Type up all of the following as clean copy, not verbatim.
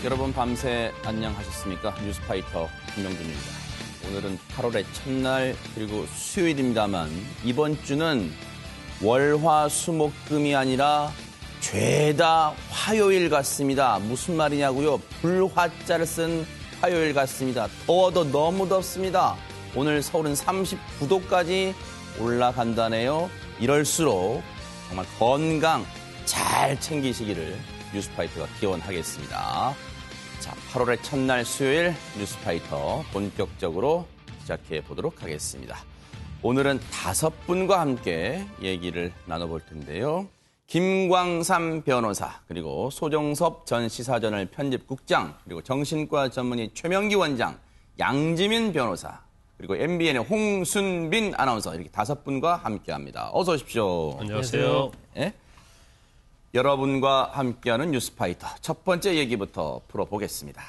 여러분 밤새 안녕하셨습니까? 뉴스파이터 김명준입니다. 오늘은 8월의 첫날 그리고 수요일입니다만 이번 주는 월화수목금이 아니라 죄다 화요일 같습니다. 무슨 말이냐고요? 불화자를 쓴 화요일 같습니다. 더워도 너무 덥습니다. 오늘 서울은 39도까지 올라간다네요. 이럴수록 정말 건강 잘 챙기시기를 뉴스파이터가 기원하겠습니다. 자, 8월의 첫날 수요일 뉴스파이터 본격적으로 시작해 보도록 하겠습니다. 오늘은 5분과 함께 얘기를 나눠볼 텐데요. 김광삼 변호사, 그리고 소정섭 전 시사저널 편집국장, 그리고 정신과 전문의 최명기 원장, 양지민 변호사, 그리고 MBN의 홍순빈 아나운서 이렇게 5분과 함께합니다. 어서 오십시오. 안녕하세요. 네? 여러분과 함께하는 뉴스파이터 첫 번째 얘기부터 풀어보겠습니다.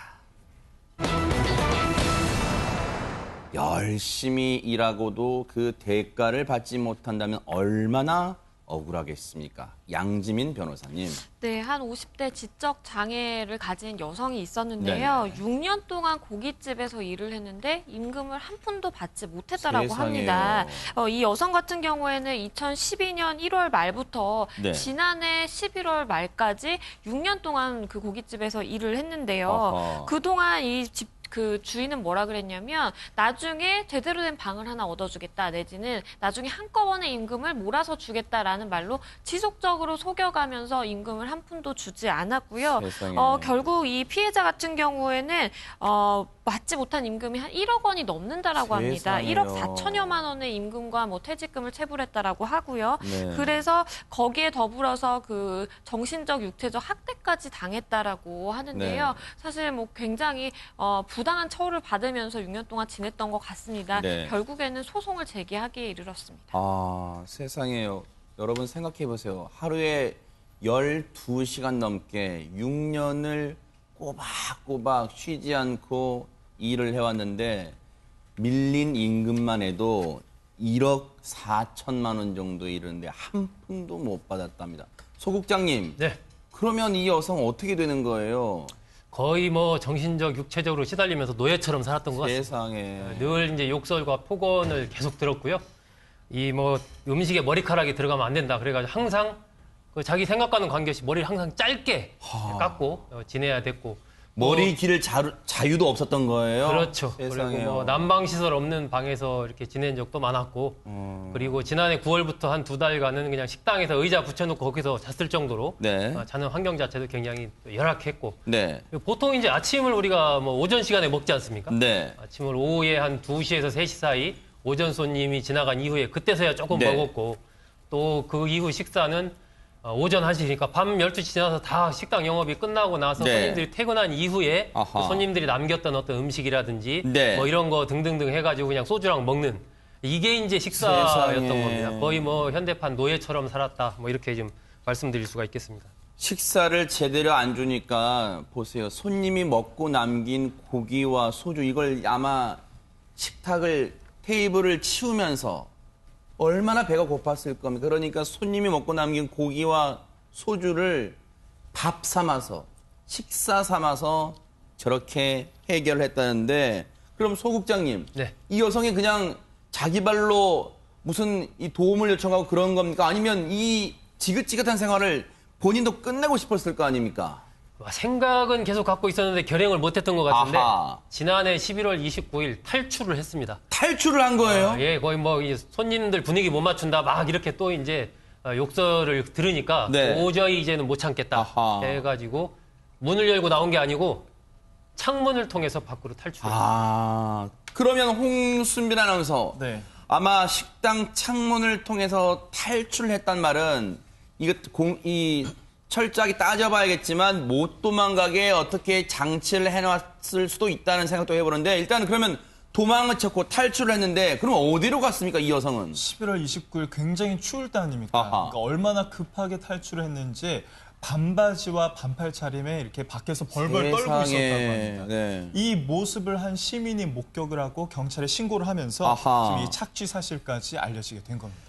열심히 일하고도 그 대가를 받지 못한다면 얼마나 억울하겠습니까? 양지민 변호사님. 네, 한 50대 지적 장애를 가진 여성이 있었는데요. 네네. 6년 동안 고깃집에서 일을 했는데 임금을 한 푼도 받지 못했다라고 세상에요. 합니다. 이 여성 같은 경우에는 2012년 1월 말부터 네. 지난해 11월 말까지 6년 동안 그 고깃집에서 일을 했는데요. 어허. 그동안 그 주인은 뭐라 그랬냐면 나중에 제대로 된 방을 하나 얻어주겠다 내지는 나중에 한꺼번에 임금을 몰아서 주겠다라는 말로 지속적으로 속여가면서 임금을 한 푼도 주지 않았고요. 세상에. 결국 이 피해자 같은 경우에는 받지 못한 임금이 한 1억 원이 넘는다라고 합니다. 세상에요. 1억 4천여만 원의 임금과 뭐 퇴직금을 체불했다라고 하고요. 네. 그래서 거기에 더불어서 그 정신적, 육체적 학대까지 당했다라고 하는데요. 네. 사실 뭐 굉장히 부당한 처우를 받으면서 6년 동안 지냈던 것 같습니다. 네. 결국에는 소송을 제기하기에 이르렀습니다. 아, 세상에요. 여러분 생각해 보세요. 하루에 12시간 넘게 6년을 꼬박꼬박 쉬지 않고 일을 해왔는데 밀린 임금만 해도 1억 4천만 원 정도 이르는데 한 푼도 못 받았답니다. 소국장님, 네. 그러면 이 여성 어떻게 되는 거예요? 거의 뭐 정신적, 육체적으로 시달리면서 노예처럼 살았던 것 같습니다. 세상에. 늘 이제 욕설과 폭언을 계속 들었고요. 이 뭐 음식에 머리카락이 들어가면 안 된다. 그래가지고 항상 그 자기 생각과는 관계없이 머리를 항상 짧게 깎고 지내야 됐고. 머리 길을 자유도 없었던 거예요? 그렇죠. 세상에요. 그리고 뭐 난방 시설 없는 방에서 이렇게 지낸 적도 많았고. 그리고 지난해 9월부터 한 2달간은 그냥 식당에서 의자 붙여놓고 거기서 잤을 정도로 네. 자는 환경 자체도 굉장히 열악했고. 네. 보통 이제 아침을 우리가 뭐 오전 시간에 먹지 않습니까? 네. 아침을 오후에 한 2시에서 3시 사이 오전 손님이 지나간 이후에 그때서야 조금 네. 먹었고 또 그 이후 식사는 오전 1시니까 밤 12시 지나서 다 식당 영업이 끝나고 나서 네. 손님들이 퇴근한 이후에 그 아하. 손님들이 남겼던 어떤 음식이라든지 네. 뭐 이런 거 등등등 해가지고 그냥 소주랑 먹는 이게 이제 식사였던 세상에. 겁니다. 거의 뭐 현대판 노예처럼 살았다 뭐 이렇게 좀 말씀드릴 수가 있겠습니다. 식사를 제대로 안 주니까 보세요. 손님이 먹고 남긴 고기와 소주 이걸 아마 테이블을 치우면서 얼마나 배가 고팠을 겁니까? 그러니까 손님이 먹고 남긴 고기와 소주를 밥 삼아서 식사 삼아서 저렇게 해결을 했다는데 그럼 소국장님, 네. 이 여성이 그냥 자기 발로 무슨 이 도움을 요청하고 그런 겁니까? 아니면 이 지긋지긋한 생활을 본인도 끝내고 싶었을 거 아닙니까? 생각은 계속 갖고 있었는데 결행을 못했던 것 같은데 아하. 지난해 11월 29일 탈출을 했습니다. 탈출을 한 거예요? 예, 거의 뭐 이 손님들 분위기 못 맞춘다 막 이렇게 또 이제 욕설을 들으니까 네. 도저히 이제는 못 참겠다 아하. 해가지고 문을 열고 나온 게 아니고 창문을 통해서 밖으로 탈출했어요. 아, 그러면 홍순빈 아나운서. 네. 아마 식당 창문을 통해서 탈출을 했단 말은 이 철저하게 따져봐야겠지만 못 도망가게 어떻게 장치를 해놨을 수도 있다는 생각도 해보는데 일단 그러면 도망을 쳤고 탈출을 했는데 그럼 어디로 갔습니까, 이 여성은? 11월 29일 굉장히 추울 때 아닙니까? 아하. 그러니까 얼마나 급하게 탈출을 했는지 반바지와 반팔 차림에 이렇게 밖에서 벌벌 떨고 있었다고 합니다. 네. 이 모습을 한 시민이 목격을 하고 경찰에 신고를 하면서 아하. 지금 이 착취 사실까지 알려지게 된 겁니다.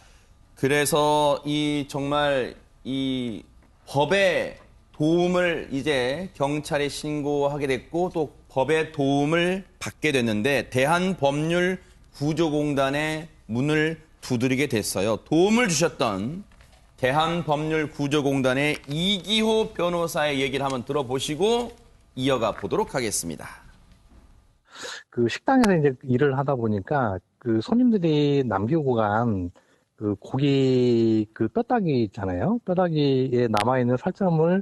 그래서 이 정말 이 법에 도움을 이제 경찰에 신고하게 됐고 또 법의 도움을 받게 됐는데 대한법률구조공단의 문을 두드리게 됐어요. 도움을 주셨던 대한법률구조공단의 이기호 변호사의 얘기를 한번 들어보시고 이어가 보도록 하겠습니다. 그 식당에서 이제 일을 하다 보니까 그 손님들이 남기고 간 그 고기 그 뼈다귀 있잖아요. 뼈다귀에 남아있는 살점을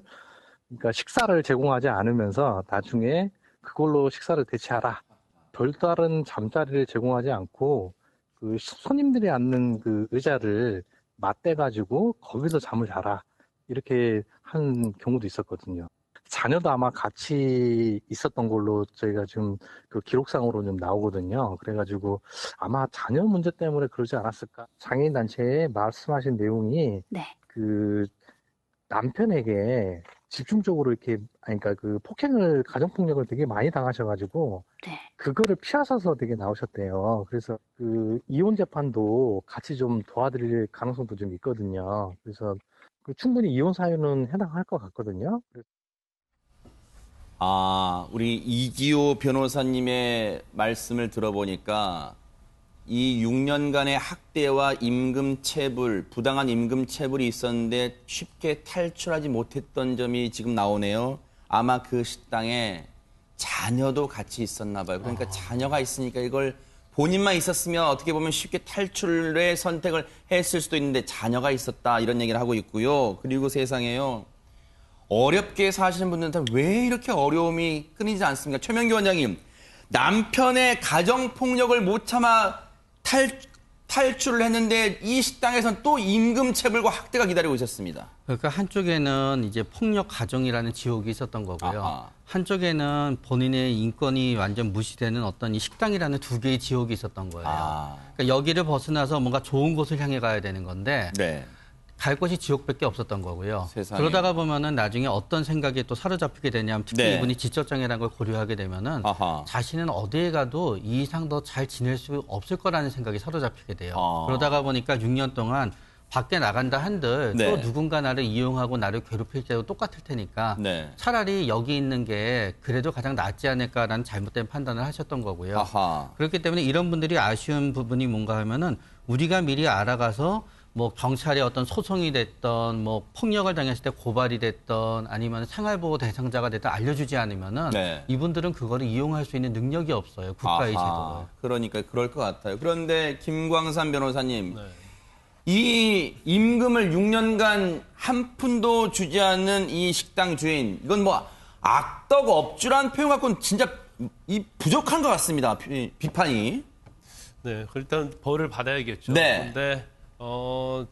그러니까 식사를 제공하지 않으면서 나중에 그걸로 식사를 대체하라. 별다른 잠자리를 제공하지 않고 그 손님들이 앉는 그 의자를 맞대가지고 거기서 잠을 자라. 이렇게 한 경우도 있었거든요. 자녀도 아마 같이 있었던 걸로 저희가 지금 그 기록상으로 좀 나오거든요. 그래가지고 아마 자녀 문제 때문에 그러지 않았을까. 장애인 단체에 말씀하신 내용이 네. 그 남편에게 집중적으로 이렇게, 아니, 그러니까 그 폭행을, 가정폭력을 되게 많이 당하셔가지고, 네. 그거를 피하셔서 되게 나오셨대요. 그래서 그 이혼 재판도 같이 좀 도와드릴 가능성도 좀 있거든요. 그래서 그 충분히 이혼 사유는 해당할 것 같거든요. 우리 이기호 변호사님의 말씀을 들어보니까 이 6년간의 학대와 임금체불, 부당한 임금체불이 있었는데 쉽게 탈출하지 못했던 점이 지금 나오네요. 아마 그 식당에 자녀도 같이 있었나 봐요. 그러니까 자녀가 있으니까 이걸 본인만 있었으면 어떻게 보면 쉽게 탈출의 선택을 했을 수도 있는데 자녀가 있었다 이런 얘기를 하고 있고요. 그리고 세상에요. 어렵게 사시는 분들한테 왜 이렇게 어려움이 끊이지 않습니까? 최명기 원장님, 남편의 가정폭력을 못 참아 탈출을 했는데 이 식당에서는 또 임금체불과 학대가 기다리고 있었습니다. 그러니까 한쪽에는 이제 폭력 가정이라는 지옥이 있었던 거고요. 아하. 한쪽에는 본인의 인권이 완전 무시되는 어떤 이 식당이라는 두 개의 지옥이 있었던 거예요. 그러니까 여기를 벗어나서 뭔가 좋은 곳을 향해 가야 되는 건데 네. 갈 곳이 지옥밖에 없었던 거고요. 세상에. 그러다가 보면은 나중에 어떤 생각에 또 사로잡히게 되냐면 특히 네. 이분이 지적장애라는 걸 고려하게 되면은 아하. 자신은 어디에 가도 이 이상 더 잘 지낼 수 없을 거라는 생각이 사로잡히게 돼요. 아. 그러다가 보니까 6년 동안 밖에 나간다 한들 네. 또 누군가 나를 이용하고 나를 괴롭힐 때도 똑같을 테니까 네. 차라리 여기 있는 게 그래도 가장 낫지 않을까라는 잘못된 판단을 하셨던 거고요. 아하. 그렇기 때문에 이런 분들이 아쉬운 부분이 뭔가 하면은 우리가 미리 알아가서 뭐 경찰에 어떤 소송이 됐던 뭐 폭력을 당했을 때 고발이 됐던 아니면 생활보호 대상자가 됐던 알려주지 않으면은 네. 이분들은 그거를 이용할 수 있는 능력이 없어요. 국가의 제도가. 그러니까 그럴 것 같아요. 그런데 김광산 변호사님, 네. 이 임금을 6년간 한 푼도 주지 않는 이 식당 주인, 이건 뭐 악덕 업주라는 표현 갖고는 진짜 부족한 것 같습니다. 비판이. 네, 일단 벌을 받아야겠죠. 네. 그런데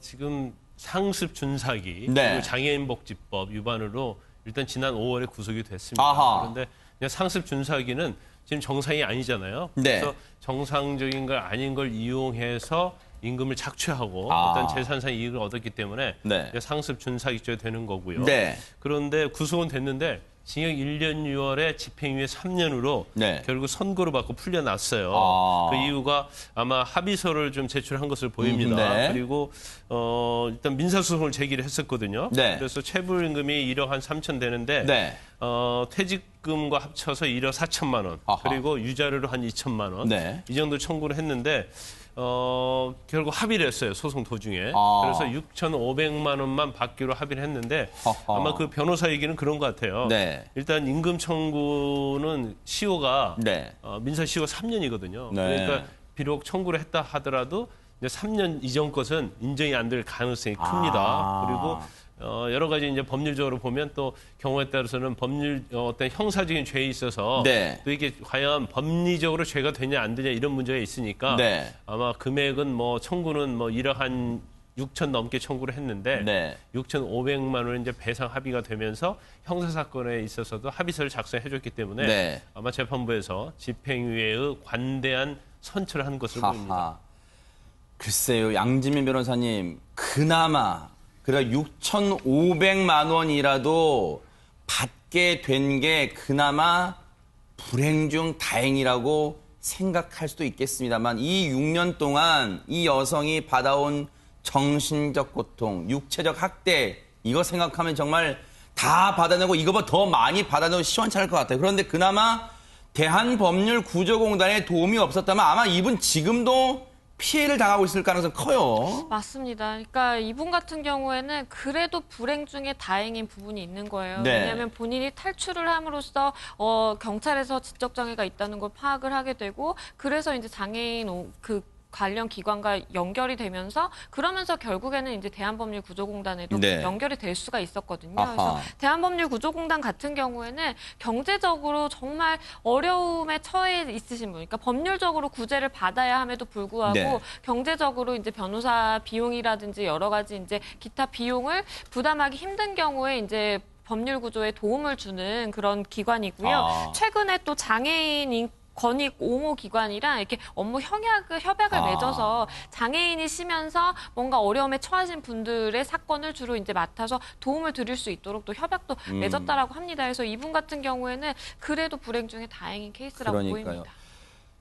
지금 상습 준사기 네. 그리고 장애인복지법 위반으로 일단 지난 5월에 구속이 됐습니다. 아하. 그런데 그냥 상습 준사기는 지금 정상이 아니잖아요. 네. 그래서 정상적인 걸 아닌 걸 이용해서 임금을 착취하고 아. 어떤 재산상 이익을 얻었기 때문에 네. 이제 상습 준사기죄 되는 거고요. 네. 그런데 구속은 됐는데 징역 1년 6월에 집행유예 3년으로 네. 결국 선고를 받고 풀려났어요. 아. 그 이유가 아마 합의서를 좀 제출한 것을 보입니다. 네. 그리고 일단 민사소송을 제기를 했었거든요. 네. 그래서 체불임금이 1억 한 3천 되는데 네. 퇴직금과 합쳐서 1억 4천만 원 아하. 그리고 유자료로 한 2천만 원 네. 이 정도 청구를 했는데 결국 합의를 했어요. 소송 도중에. 아. 그래서 6,500만 원만 받기로 합의를 했는데 아하. 아마 그 변호사 얘기는 그런 것 같아요. 네. 일단 임금 청구는 시효가 네. 민사 시효가 3년이거든요. 네. 그러니까 비록 청구를 했다 하더라도 이제 3년 이전 것은 인정이 안 될 가능성이 큽니다. 아. 그리고 여러 가지 이제 법률적으로 보면 또 경우에 따라서는 법률 어떤 형사적인 죄에 있어서 네. 또 이게 과연 법리적으로 죄가 되냐 안 되냐 이런 문제가 있으니까 네. 아마 금액은 뭐 청구는 뭐 1억 한 6천 넘게 청구를 했는데 네. 6,500만 원은 이제 배상 합의가 되면서 형사 사건에 있어서도 합의서를 작성해 줬기 때문에 네. 아마 재판부에서 집행유예의 관대한 선처를 한 것으로 보입니다. 하하. 글쎄요, 양지민 변호사님, 그나마, 그래 6,500만 원이라도 받게 된 게 그나마 불행 중 다행이라고 생각할 수도 있겠습니다만 이 6년 동안 이 여성이 받아온 정신적 고통, 육체적 학대, 이거 생각하면 정말 다 받아내고 이거보다 더 많이 받아내고 시원찮을 것 같아요. 그런데 그나마 대한법률구조공단의 도움이 없었다면 아마 이분 지금도 피해를 당하고 있을 가능성이 커요. 맞습니다. 그러니까 이분 같은 경우에는 그래도 불행 중에 다행인 부분이 있는 거예요. 네. 왜냐하면 본인이 탈출을 함으로써 경찰에서 지적 장애가 있다는 걸 파악을 하게 되고 그래서 이제 장애인 관련 기관과 연결이 되면서 그러면서 결국에는 이제 대한법률구조공단에도 네. 연결이 될 수가 있었거든요. 아하. 그래서 대한법률구조공단 같은 경우에는 경제적으로 정말 어려움에 처해 있으신 분, 그러니까 법률적으로 구제를 받아야 함에도 불구하고 네. 경제적으로 이제 변호사 비용이라든지 여러 가지 이제 기타 비용을 부담하기 힘든 경우에 이제 법률 구조에 도움을 주는 그런 기관이고요. 아. 최근에 또 장애인 권익 옹호 기관이랑 이렇게 업무 협약을 맺어서 장애인이시면서 뭔가 어려움에 처하신 분들의 사건을 주로 이제 맡아서 도움을 드릴 수 있도록 또 협약도 맺었다라고 합니다. 그래서 이분 같은 경우에는 그래도 불행 중에 다행인 케이스라고 그러니까요. 보입니다.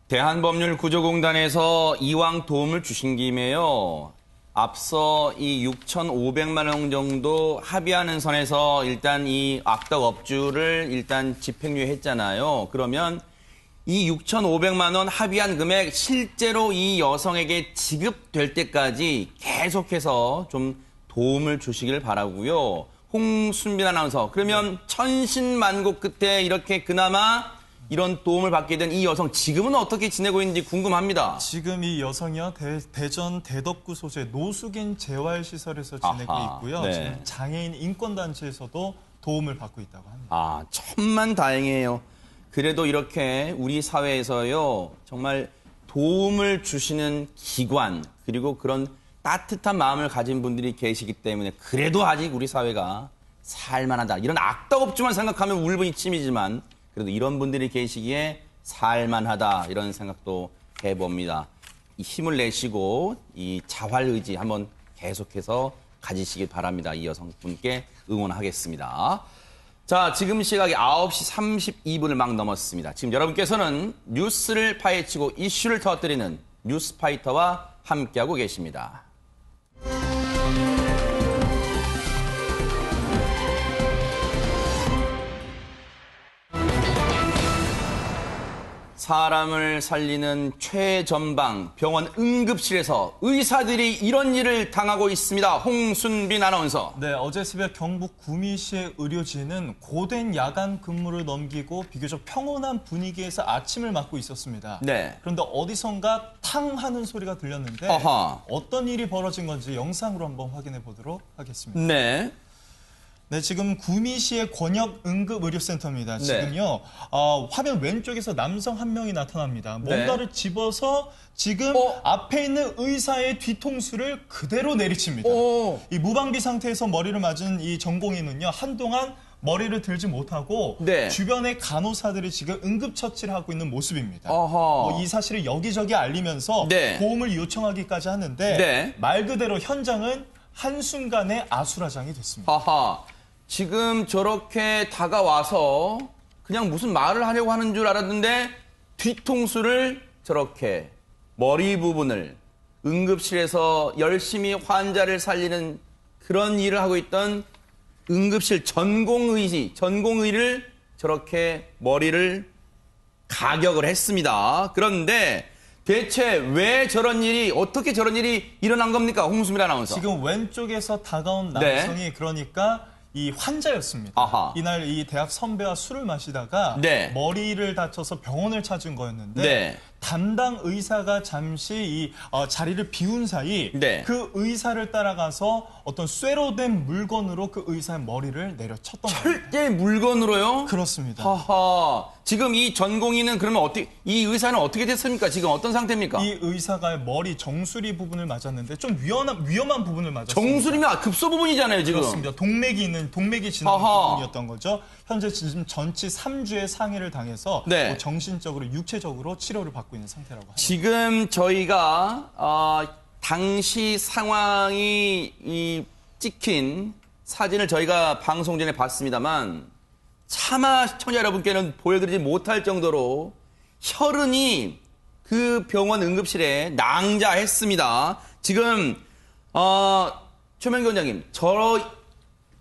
대한법률구조공단에서 이왕 도움을 주신 김에요. 앞서 이 6,500만 원 정도 합의하는 선에서 일단 이 악덕 업주를 일단 집행유예했잖아요. 그러면 이 6,500만 원 합의한 금액 실제로 이 여성에게 지급될 때까지 계속해서 좀 도움을 주시길 바라고요. 홍순빈 아나운서, 그러면 천신만고 끝에 이렇게 그나마 이런 도움을 받게 된 이 여성 지금은 어떻게 지내고 있는지 궁금합니다. 지금 이 여성이요 대전 대덕구 소재 노숙인 재활시설에서 지내고 아하, 있고요. 네. 지금 장애인 인권단체에서도 도움을 받고 있다고 합니다. 아, 천만 다행이에요. 그래도 이렇게 우리 사회에서요, 정말 도움을 주시는 기관, 그리고 그런 따뜻한 마음을 가진 분들이 계시기 때문에 그래도 아직 우리 사회가 살만하다. 이런 악덕업주만 생각하면 울분이 침이지만 그래도 이런 분들이 계시기에 살만하다. 이런 생각도 해봅니다. 이 힘을 내시고 이 자활의지 한번 계속해서 가지시길 바랍니다. 이 여성분께 응원하겠습니다. 자, 지금 시각이 9시 32분을 막 넘었습니다. 지금 여러분께서는 뉴스를 파헤치고 이슈를 터뜨리는 뉴스파이터와 함께하고 계십니다. 사람을 살리는 최전방 병원 응급실에서 의사들이 이런 일을 당하고 있습니다. 홍순빈 아나운서. 네, 어제 새벽 경북 구미시의 의료진은 고된 야간 근무를 넘기고 비교적 평온한 분위기에서 아침을 맞고 있었습니다. 네. 그런데 어디선가 탕 하는 소리가 들렸는데 아하. 어떤 일이 벌어진 건지 영상으로 한번 확인해 보도록 하겠습니다. 네. 네, 지금 구미시의 권역응급의료센터입니다. 네. 지금요, 화면 왼쪽에서 남성 한 명이 나타납니다. 네. 뭔가를 집어서 지금 앞에 있는 의사의 뒤통수를 그대로 내리칩니다. 오. 이 무방비 상태에서 머리를 맞은 이 전공의는요, 한동안 머리를 들지 못하고 네. 주변의 간호사들이 지금 응급처치를 하고 있는 모습입니다. 어허. 이 사실을 여기저기 알리면서 네. 도움을 요청하기까지 하는데 네. 말 그대로 현장은 한순간에 아수라장이 됐습니다. 하하. 지금 저렇게 다가와서 그냥 무슨 말을 하려고 하는 줄 알았는데 뒤통수를 저렇게 머리 부분을 응급실에서 열심히 환자를 살리는 그런 일을 하고 있던 응급실 전공의를 저렇게 머리를 가격을 했습니다. 그런데 대체 왜 저런 일이, 어떻게 저런 일이 일어난 겁니까? 홍수민 아나운서. 지금 왼쪽에서 다가온 남성이 네. 그러니까 이 환자였습니다. 아하. 이날 이 대학 선배와 술을 마시다가 네. 머리를 다쳐서 병원을 찾은 거였는데 네. 담당 의사가 잠시 이 자리를 비운 사이 네. 그 의사를 따라가서 어떤 쇠로 된 물건으로 그 의사의 머리를 내려쳤던 겁니다. 절대 물건으로요? 그렇습니다. 하하. 지금 이 전공의는 그러면 이 의사는 어떻게 됐습니까? 지금 어떤 상태입니까? 이 의사가 머리 정수리 부분을 맞았는데 좀 위험한 부분을 맞았습니다. 정수리면 급소 부분이잖아요, 지금. 그렇습니다. 동맥이 지나는 아하. 부분이었던 거죠. 현재 지금 전치 3주의 상해를 당해서 네. 뭐 정신적으로 육체적으로 치료를 받고 있는 상태라고 합니다. 지금 저희가 당시 상황이 찍힌 사진을 저희가 방송 전에 봤습니다만 차마 시청자 여러분께는 보여드리지 못할 정도로 혈흔이 그 병원 응급실에 낭자했습니다. 지금 최명기 원장님,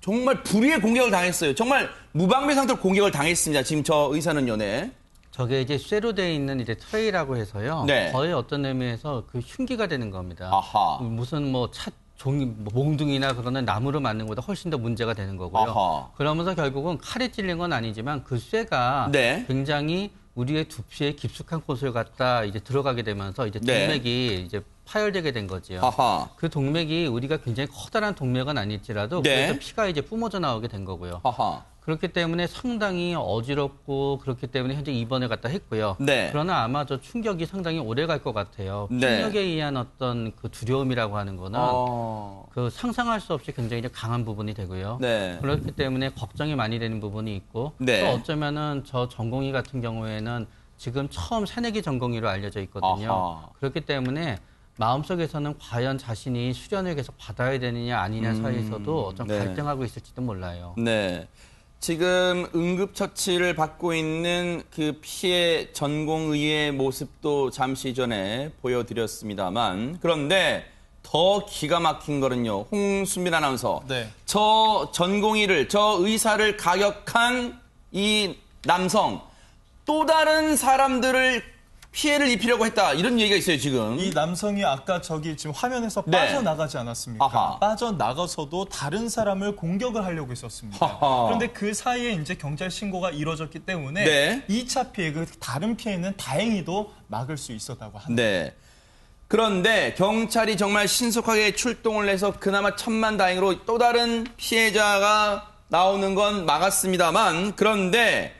정말 불의의 공격을 당했어요. 정말 무방비 상태로 공격을 당했습니다. 지금 저 의사는요, 네. 저게 이제 쇠로 되어 있는 이제 트레이라고 해서요. 네. 거의 어떤 의미에서 그 흉기가 되는 겁니다. 아하. 무슨 뭐 종이, 뭐 몽둥이나 그거는 나무로 만든 것보다 훨씬 더 문제가 되는 거고요. 아하. 그러면서 결국은 칼에 찔린 건 아니지만 그 쇠가 네. 굉장히 우리의 두피에 깊숙한 곳을 갖다 이제 들어가게 되면서 이제 네. 동맥이 이제 파열되게 된 거지요. 아하. 그 동맥이 우리가 굉장히 커다란 동맥은 아닐지라도 네. 그래서 피가 이제 뿜어져 나오게 된 거고요. 아하. 그렇기 때문에 상당히 어지럽고 그렇기 때문에 현재 입원을 갖다 했고요. 네. 그러나 아마 저 충격이 상당히 오래 갈 것 같아요. 네. 충격에 의한 어떤 그 두려움이라고 하는 거는 그 상상할 수 없이 굉장히 이제 강한 부분이 되고요. 네. 그렇기 때문에 걱정이 많이 되는 부분이 있고 네. 또 어쩌면은 저 전공의 같은 경우에는 지금 처음 새내기 전공의로 알려져 있거든요. 아하. 그렇기 때문에 마음속에서는 과연 자신이 수련을 계속 받아야 되느냐 아니냐 사이에서도 어떤 네. 갈등하고 있을지도 몰라요. 네. 지금 응급처치를 받고 있는 그 피해 전공의의 모습도 잠시 전에 보여드렸습니다만, 그런데 더 기가 막힌 거는요, 홍수민 아나운서. 네. 저 전공의를, 저 의사를 가격한 이 남성, 또 다른 사람들을 피해를 입히려고 했다, 이런 얘기가 있어요, 지금. 이 남성이 아까 저기 지금 화면에서 네. 빠져나가지 않았습니까? 아하. 빠져나가서도 다른 사람을 공격을 하려고 했었습니다. 하하. 그런데 그 사이에 이제 경찰 신고가 이루어졌기 때문에 네. 2차 피해, 그 다른 피해는 다행히도 막을 수 있었다고 합니다. 네. 그런데 경찰이 정말 신속하게 출동을 해서 그나마 천만다행으로 또 다른 피해자가 나오는 건 막았습니다만, 그런데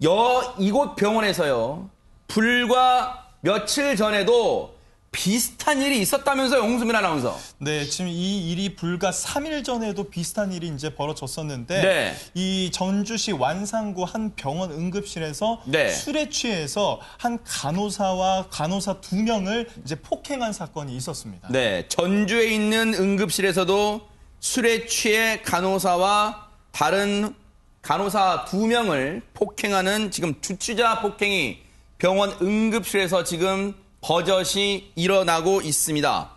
이곳 병원에서요, 불과 며칠 전에도 비슷한 일이 있었다면서요, 홍수민 아나운서. 네, 지금 이 일이 불과 3일 전에도 비슷한 일이 이제 벌어졌었는데 네. 이 전주시 완산구 한 병원 응급실에서 네. 술에 취해서 한 간호사와 간호사 2명을 이제 폭행한 사건이 있었습니다. 네, 전주에 있는 응급실에서도 술에 취해 간호사와 다른 간호사 2명을 폭행하는 지금 주치자 폭행이 병원 응급실에서 지금 버젓이 일어나고 있습니다.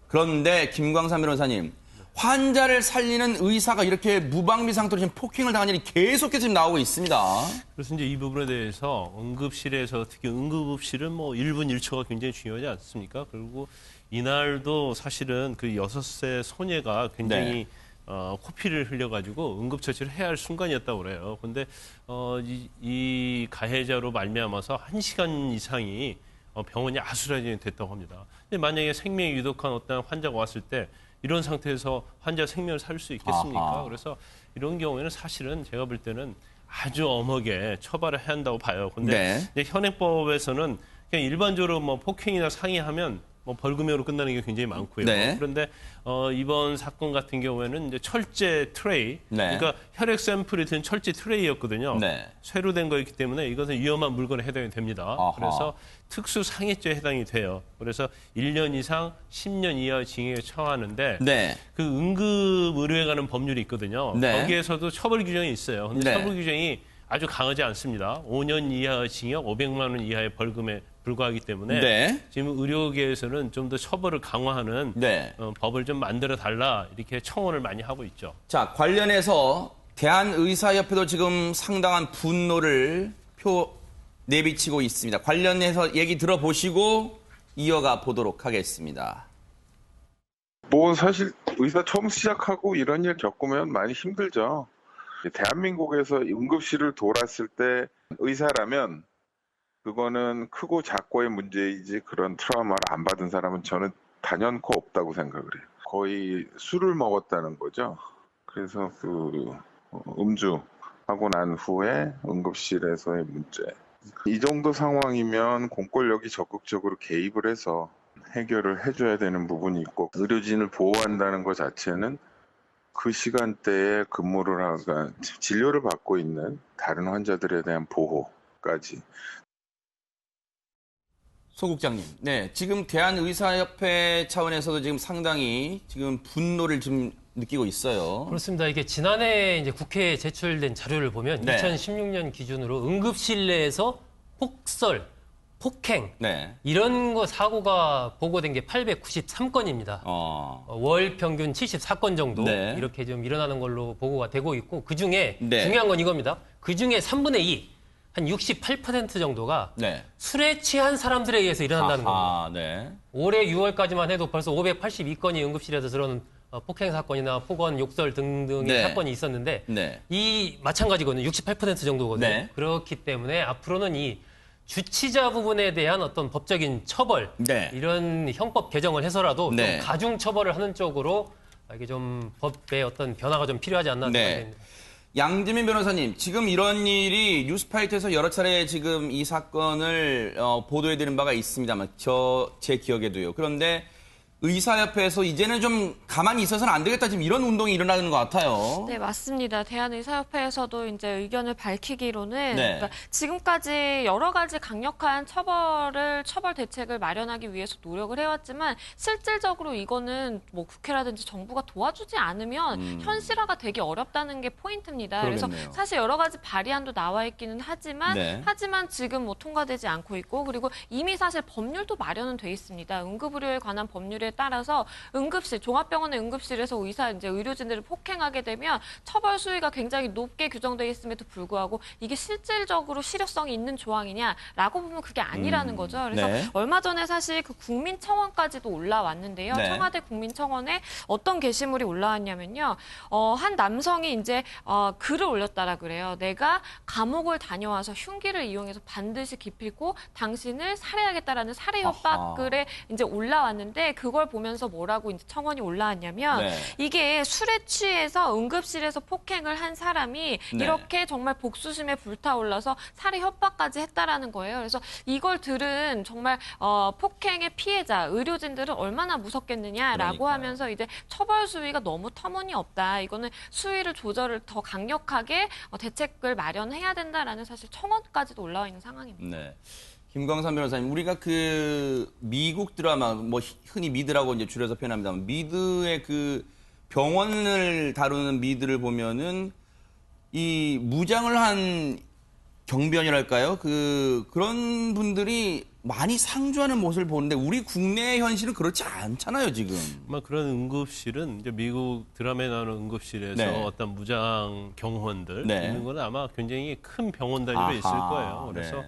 그런데 김광삼 변호사님, 환자를 살리는 의사가 이렇게 무방비 상태로 지금 폭행을 당한 일이 계속해서 지금 나오고 있습니다. 그래서 이제 이 부분에 대해서 응급실에서 특히 응급실은 뭐 1분 1초가 굉장히 중요하지 않습니까? 그리고 이날도 사실은 그 6세 소녀가 굉장히 코피를 흘려가지고 응급처치를 해야 할 순간이었다고 그래요. 그런데 이 가해자로 말미암아서 1시간 이상이 병원이 아수라장이 됐다고 합니다. 근데 만약에 생명이 유독한 어떤 환자가 왔을 때 이런 상태에서 환자 생명을 살릴 수 있겠습니까? 아하. 그래서 이런 경우에는 사실은 제가 볼 때는 아주 엄하게 처벌을 해야 한다고 봐요. 근데 네. 이제 현행법에서는 그냥 일반적으로 뭐 폭행이나 상해하면 뭐 벌금형으로 끝나는 게 굉장히 많고요. 네. 그런데 이번 사건 같은 경우에는 이제 철제 트레이, 네. 그러니까 혈액 샘플이 든 철제 트레이였거든요. 네. 쇠로 된 거였기 때문에 이것은 위험한 물건에 해당이 됩니다. 아하. 그래서 특수 상해죄에 해당이 돼요. 그래서 1년 이상 10년 이하 징역에 처하는데 네. 그 응급 의료에 관한 법률이 있거든요. 네. 거기에서도 처벌 규정이 있어요. 근데 네. 처벌 규정이 아주 강하지 않습니다. 5년 이하 징역, 500만 원 이하의 벌금에 불과하기 때문에 네. 지금 의료계에서는 좀 더 처벌을 강화하는 네. 법을 좀 만들어 달라 이렇게 청원을 많이 하고 있죠. 자, 관련해서 대한의사협회도 지금 상당한 분노를 내비치고 있습니다. 관련해서 얘기 들어보시고 이어가 보도록 하겠습니다. 뭐 사실 의사 처음 시작하고 이런 일 겪으면 많이 힘들죠. 대한민국에서 응급실을 돌았을 때 의사라면 그거는 크고 작고의 문제이지 그런 트라우마를 안 받은 사람은 저는 단연코 없다고 생각을 해요. 거의 술을 먹었다는 거죠. 그래서 그 음주하고 난 후에 응급실에서의 문제. 이 정도 상황이면 공권력이 적극적으로 개입을 해서 해결을 해줘야 되는 부분이 있고, 의료진을 보호한다는 것 자체는 그 시간대에 근무를 하고 진료를 받고 있는 다른 환자들에 대한 보호까지. 소 국장님, 네, 지금 대한의사협회 차원에서도 지금 상당히 지금 분노를 좀 느끼고 있어요. 그렇습니다. 이게 지난해 이제 국회에 제출된 자료를 보면 네. 2016년 기준으로 응급실 내에서 폭설, 폭행 네. 이런 거 사고가 보고된 게 893건입니다. 월 평균 74건 정도 네. 이렇게 좀 일어나는 걸로 보고가 되고 있고 그 중에 네. 중요한 건 이겁니다. 그 중에 3분의 2, 한 68% 정도가 네. 술에 취한 사람들에 의해서 일어난다는 겁니다. 네. 올해 6월까지만 해도 벌써 582건이 응급실에서 저런 폭행 사건이나 폭언, 욕설 등등의 네. 사건이 있었는데 네. 이 마찬가지거든요. 68% 정도거든요. 네. 그렇기 때문에 앞으로는 이 주치자 부분에 대한 어떤 법적인 처벌 네. 이런 형법 개정을 해서라도 네. 좀 가중 처벌을 하는 쪽으로 이게 좀 법의 어떤 변화가 좀 필요하지 않나 네. 생각됩니다. 양지민 변호사님, 지금 이런 일이 뉴스파이터에서 여러 차례 지금 이 사건을 보도해드린 바가 있습니다만, 제 기억에도요. 그런데 의사협회에서 이제는 좀 가만히 있어서는 안 되겠다, 지금 이런 운동이 일어나는 것 같아요. 네, 맞습니다. 대한의사협회에서도 이제 의견을 밝히기로는 네. 그러니까 지금까지 여러 가지 강력한 처벌 대책을 마련하기 위해서 노력을 해왔지만 실질적으로 이거는 뭐 국회라든지 정부가 도와주지 않으면 현실화가 되기 어렵다는 게 포인트입니다. 그러겠네요. 그래서 사실 여러 가지 발의안도 나와 있기는 하지만 네. 지금 뭐 통과되지 않고 있고 그리고 이미 사실 법률도 마련은 돼 있습니다. 응급의료에 관한 법률에 따라서 응급실, 종합병원의 응급실에서 의료진들을 폭행하게 되면 처벌 수위가 굉장히 높게 규정되어 있음에도 불구하고 이게 실질적으로 실효성이 있는 조항이냐라고 보면 그게 아니라는 거죠. 그래서 네. 얼마 전에 사실 그 국민청원까지도 올라왔는데요. 네. 청와대 국민청원에 어떤 게시물이 올라왔냐면요. 한 남성이 이제 글을 올렸다라 그래요. 내가 감옥을 다녀와서 흉기를 이용해서 반드시 기필고 당신을 살해하겠다라는 살해 협박 글에 이제 올라왔는데 그걸 보면서 뭐라고 이제 청원이 올라왔냐면 네. 이게 술에 취해서 응급실에서 폭행을 한 사람이 네. 이렇게 정말 복수심에 불타올라서 살해 협박까지 했다라는 거예요. 그래서 이걸 들은 정말 폭행의 피해자, 의료진들은 얼마나 무섭겠느냐라고 그러니까요. 하면서 이제 처벌 수위가 너무 터무니없다. 이거는 수위를 조절을 더 강력하게 대책을 마련해야 된다라는 사실 청원까지도 올라와 있는 상황입니다. 네. 김광삼 변호사님, 우리가 그 미국 드라마, 뭐 흔히 미드라고 이제 줄여서 표현합니다만, 미드의 그 병원을 다루는 미드를 보면은 이 무장을 한 경비원이랄까요? 그런 분들이 많이 상주하는 모습을 보는데 우리 국내의 현실은 그렇지 않잖아요, 지금. 아마 그런 응급실은 이제 미국 드라마에 나오는 응급실에서 네. 어떤 무장 경호원들 네. 있는 건 아마 굉장히 큰 병원 단위로 있을 거예요. 그래서 네.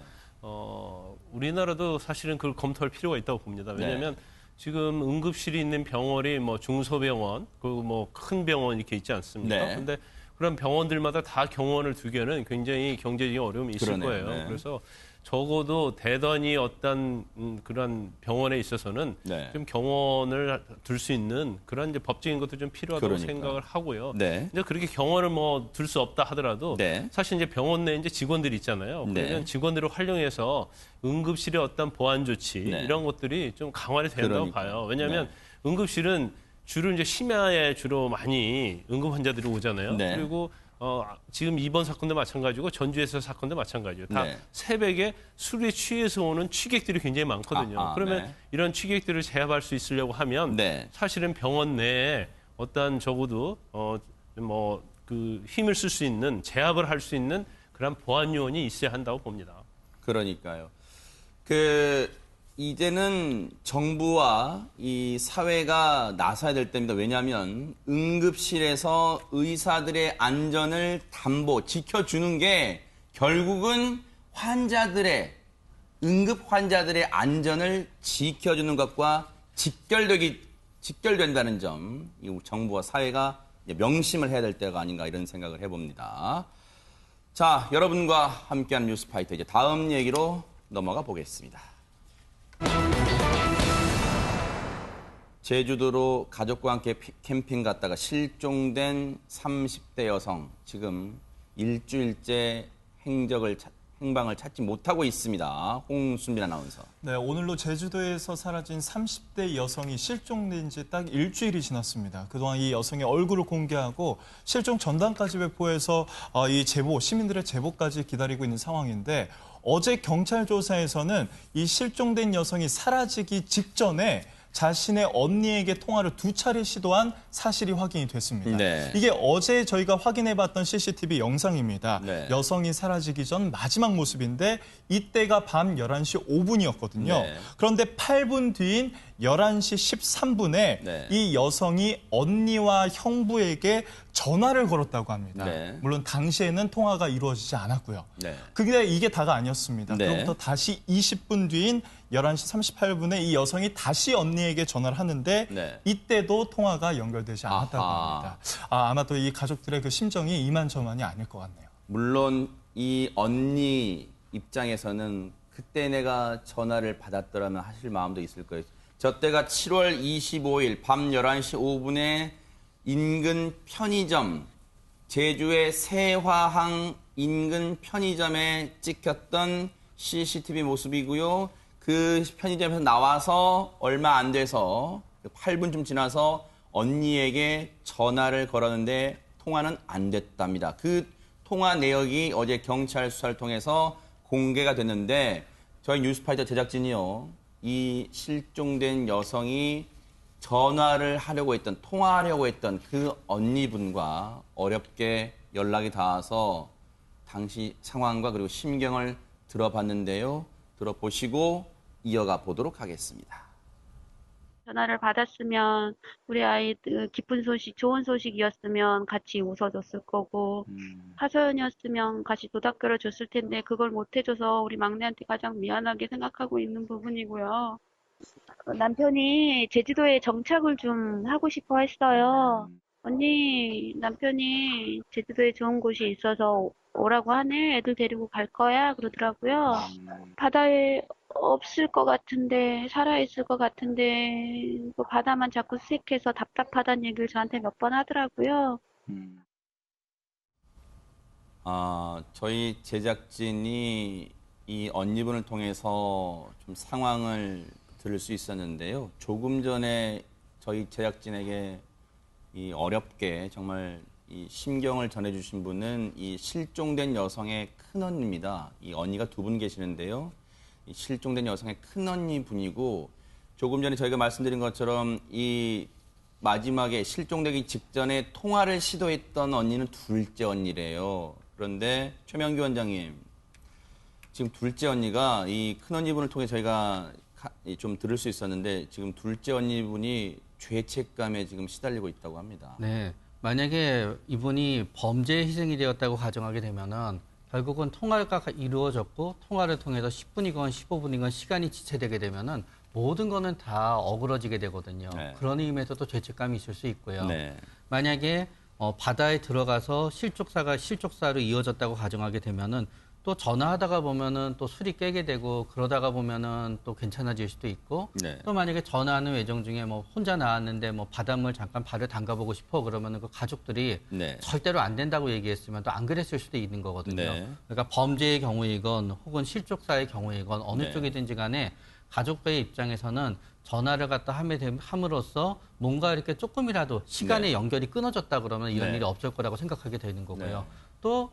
우리나라도 사실은 그걸 검토할 필요가 있다고 봅니다. 왜냐하면 지금 응급실이 있는 병원이 뭐 중소병원, 그리고 뭐 큰 병원 이렇게 있지 않습니까? 네. 근데 그런 병원들마다 다 경호원을 두기에는 굉장히 경제적인 어려움이 있을 그러네요. 거예요. 네. 그래서 적어도 대단히 어떤 그런 병원에 있어서는 네. 좀 경원을 둘 수 있는 그런 이제 법적인 것도 좀 필요하다고 그러니까요. 생각을 하고요. 네. 이제 그렇게 경원을 뭐 둘 수 없다 하더라도 네. 사실 이제 병원 내에 이제 직원들이 있잖아요. 그러면 네. 직원들을 활용해서 응급실의 어떤 보안 조치 네. 이런 것들이 좀 강화가 된다고 그러니까요. 봐요. 왜냐하면 네. 응급실은 주로 이제 심야에 주로 많이 응급 환자들이 오잖아요. 네. 그리고 지금 이번 사건도 마찬가지고 전주에서 사건도 마찬가지예요. 다 네. 새벽에 술에 취해서 오는 취객들이 굉장히 많거든요. 그러면 네. 이런 취객들을 제압할 수 있으려고 하면 네. 사실은 병원 내에 어떤 적어도 그 힘을 쓸 수 있는 제압을 할 수 있는 그런 보안 요원이 있어야 한다고 봅니다. 그러니까요. 이제는 정부와 이 사회가 나서야 될 때입니다. 왜냐하면 응급실에서 의사들의 안전을 지켜주는 게 결국은 응급 환자들의 안전을 지켜주는 것과 직결된다는 점, 이 정부와 사회가 이제 명심을 해야 될 때가 아닌가 이런 생각을 해봅니다. 자, 여러분과 함께하는 뉴스파이터 이제 다음 얘기로 넘어가 보겠습니다. 제주도로 가족과 함께 캠핑 갔다가 실종된 30대 여성, 지금 일주일째 행방을 찾지 못하고 있습니다. 홍순빈 아나운서. 네, 오늘로 제주도에서 사라진 30대 여성이 실종된 지 딱 일주일이 지났습니다. 그동안 이 여성의 얼굴을 공개하고 실종 전단까지 배포해서 이 시민들의 제보까지 기다리고 있는 상황인데 어제 경찰 조사에서는 이 실종된 여성이 사라지기 직전에 자신의 언니에게 통화를 2차례 시도한 사실이 확인이 됐습니다. 네. 이게 어제 저희가 확인해봤던 CCTV 영상입니다. 네. 여성이 사라지기 전 마지막 모습인데 이때가 밤 11시 5분이었거든요. 네. 그런데 8분 뒤인 11시 13분에 네. 이 여성이 언니와 형부에게 전화를 걸었다고 합니다. 네. 물론 당시에는 통화가 이루어지지 않았고요. 네. 그게 이게 다가 아니었습니다. 네. 그로부터 다시 20분 뒤인 11시 38분에 이 여성이 다시 언니에게 전화를 하는데 네. 이때도 통화가 연결되지 않았다고 아하. 합니다. 아마 또 이 가족들의 그 심정이 이만저만이 아닐 것 같네요. 물론 이 언니 입장에서는 그때 내가 전화를 받았더라면 하실 마음도 있을 거예요. 저 때가 7월 25일 밤 11시 5분에 인근 편의점, 제주의 세화항 인근 편의점에 찍혔던 CCTV 모습이고요. 그 편의점에서 나와서 얼마 안 돼서 8분쯤 지나서 언니에게 전화를 걸었는데 통화는 안 됐답니다. 그 통화 내역이 어제 경찰 수사를 통해서 공개가 됐는데 저희 뉴스파이터 제작진이요. 이 실종된 여성이 전화를 하려고 했던, 통화하려고 했던 그 언니분과 어렵게 연락이 닿아서 당시 상황과 그리고 심경을 들어봤는데요. 들어보시고 이어가 보도록 하겠습니다. 전화를 받았으면 우리 아이 기쁜 소식, 좋은 소식이었으면 같이 웃어줬을 거고 하소연이었으면 같이 도닥거려 줬을 텐데 그걸 못 해줘서 우리 막내한테 가장 미안하게 생각하고 있는 부분이고요. 남편이 제주도에 정착을 좀 하고 싶어 했어요. 언니, 남편이 제주도에 좋은 곳이 있어서 오라고 하네. 애들 데리고 갈 거야. 그러더라고요. 바다에 없을 것 같은데, 살아있을 것 같은데, 그 바다만 자꾸 수색해서 답답하다는 얘기를 저한테 몇 번 하더라고요. 저희 제작진이 이 언니분을 통해서 좀 상황을 들을 수 있었는데요. 조금 전에 저희 제작진에게 이 어렵게 정말 이 심경을 전해주신 분은 이 실종된 여성의 큰언니입니다. 이 언니가 2분 계시는데요. 이 실종된 여성의 큰언니 분이고 조금 전에 저희가 말씀드린 것처럼 이 마지막에 실종되기 직전에 통화를 시도했던 언니는 둘째 언니래요. 그런데 최명규 원장님, 지금 둘째 언니가 이 큰언니 분을 통해 저희가 좀 들을 수 있었는데 지금 둘째 언니 분이 죄책감에 지금 시달리고 있다고 합니다. 네. 만약에 이분이 범죄의 희생이 되었다고 가정하게 되면은 결국은 통화가 이루어졌고 통화를 통해서 10분이건 15분이건 시간이 지체되게 되면은 모든 거는 다 어그러지게 되거든요. 네. 그런 의미에서 또 죄책감이 있을 수 있고요. 네. 만약에 바다에 들어가서 실족사로 이어졌다고 가정하게 되면은 또 전화하다가 보면은 또 술이 깨게 되고 그러다가 보면은 또 괜찮아질 수도 있고 네. 또 만약에 전화하는 외정 중에 뭐 혼자 나왔는데 뭐 바닷물 잠깐 발을 담가보고 싶어 그러면은 그 가족들이 네. 절대로 안 된다고 얘기했으면 또 안 그랬을 수도 있는 거거든요. 네. 그러니까 범죄의 경우이건 혹은 실족사의 경우이건 어느 네. 쪽이든지 간에 가족의 입장에서는 전화를 갖다 함으로써 뭔가 이렇게 조금이라도 시간의 네. 연결이 끊어졌다 그러면 이런 네. 일이 없을 거라고 생각하게 되는 거고요. 네. 또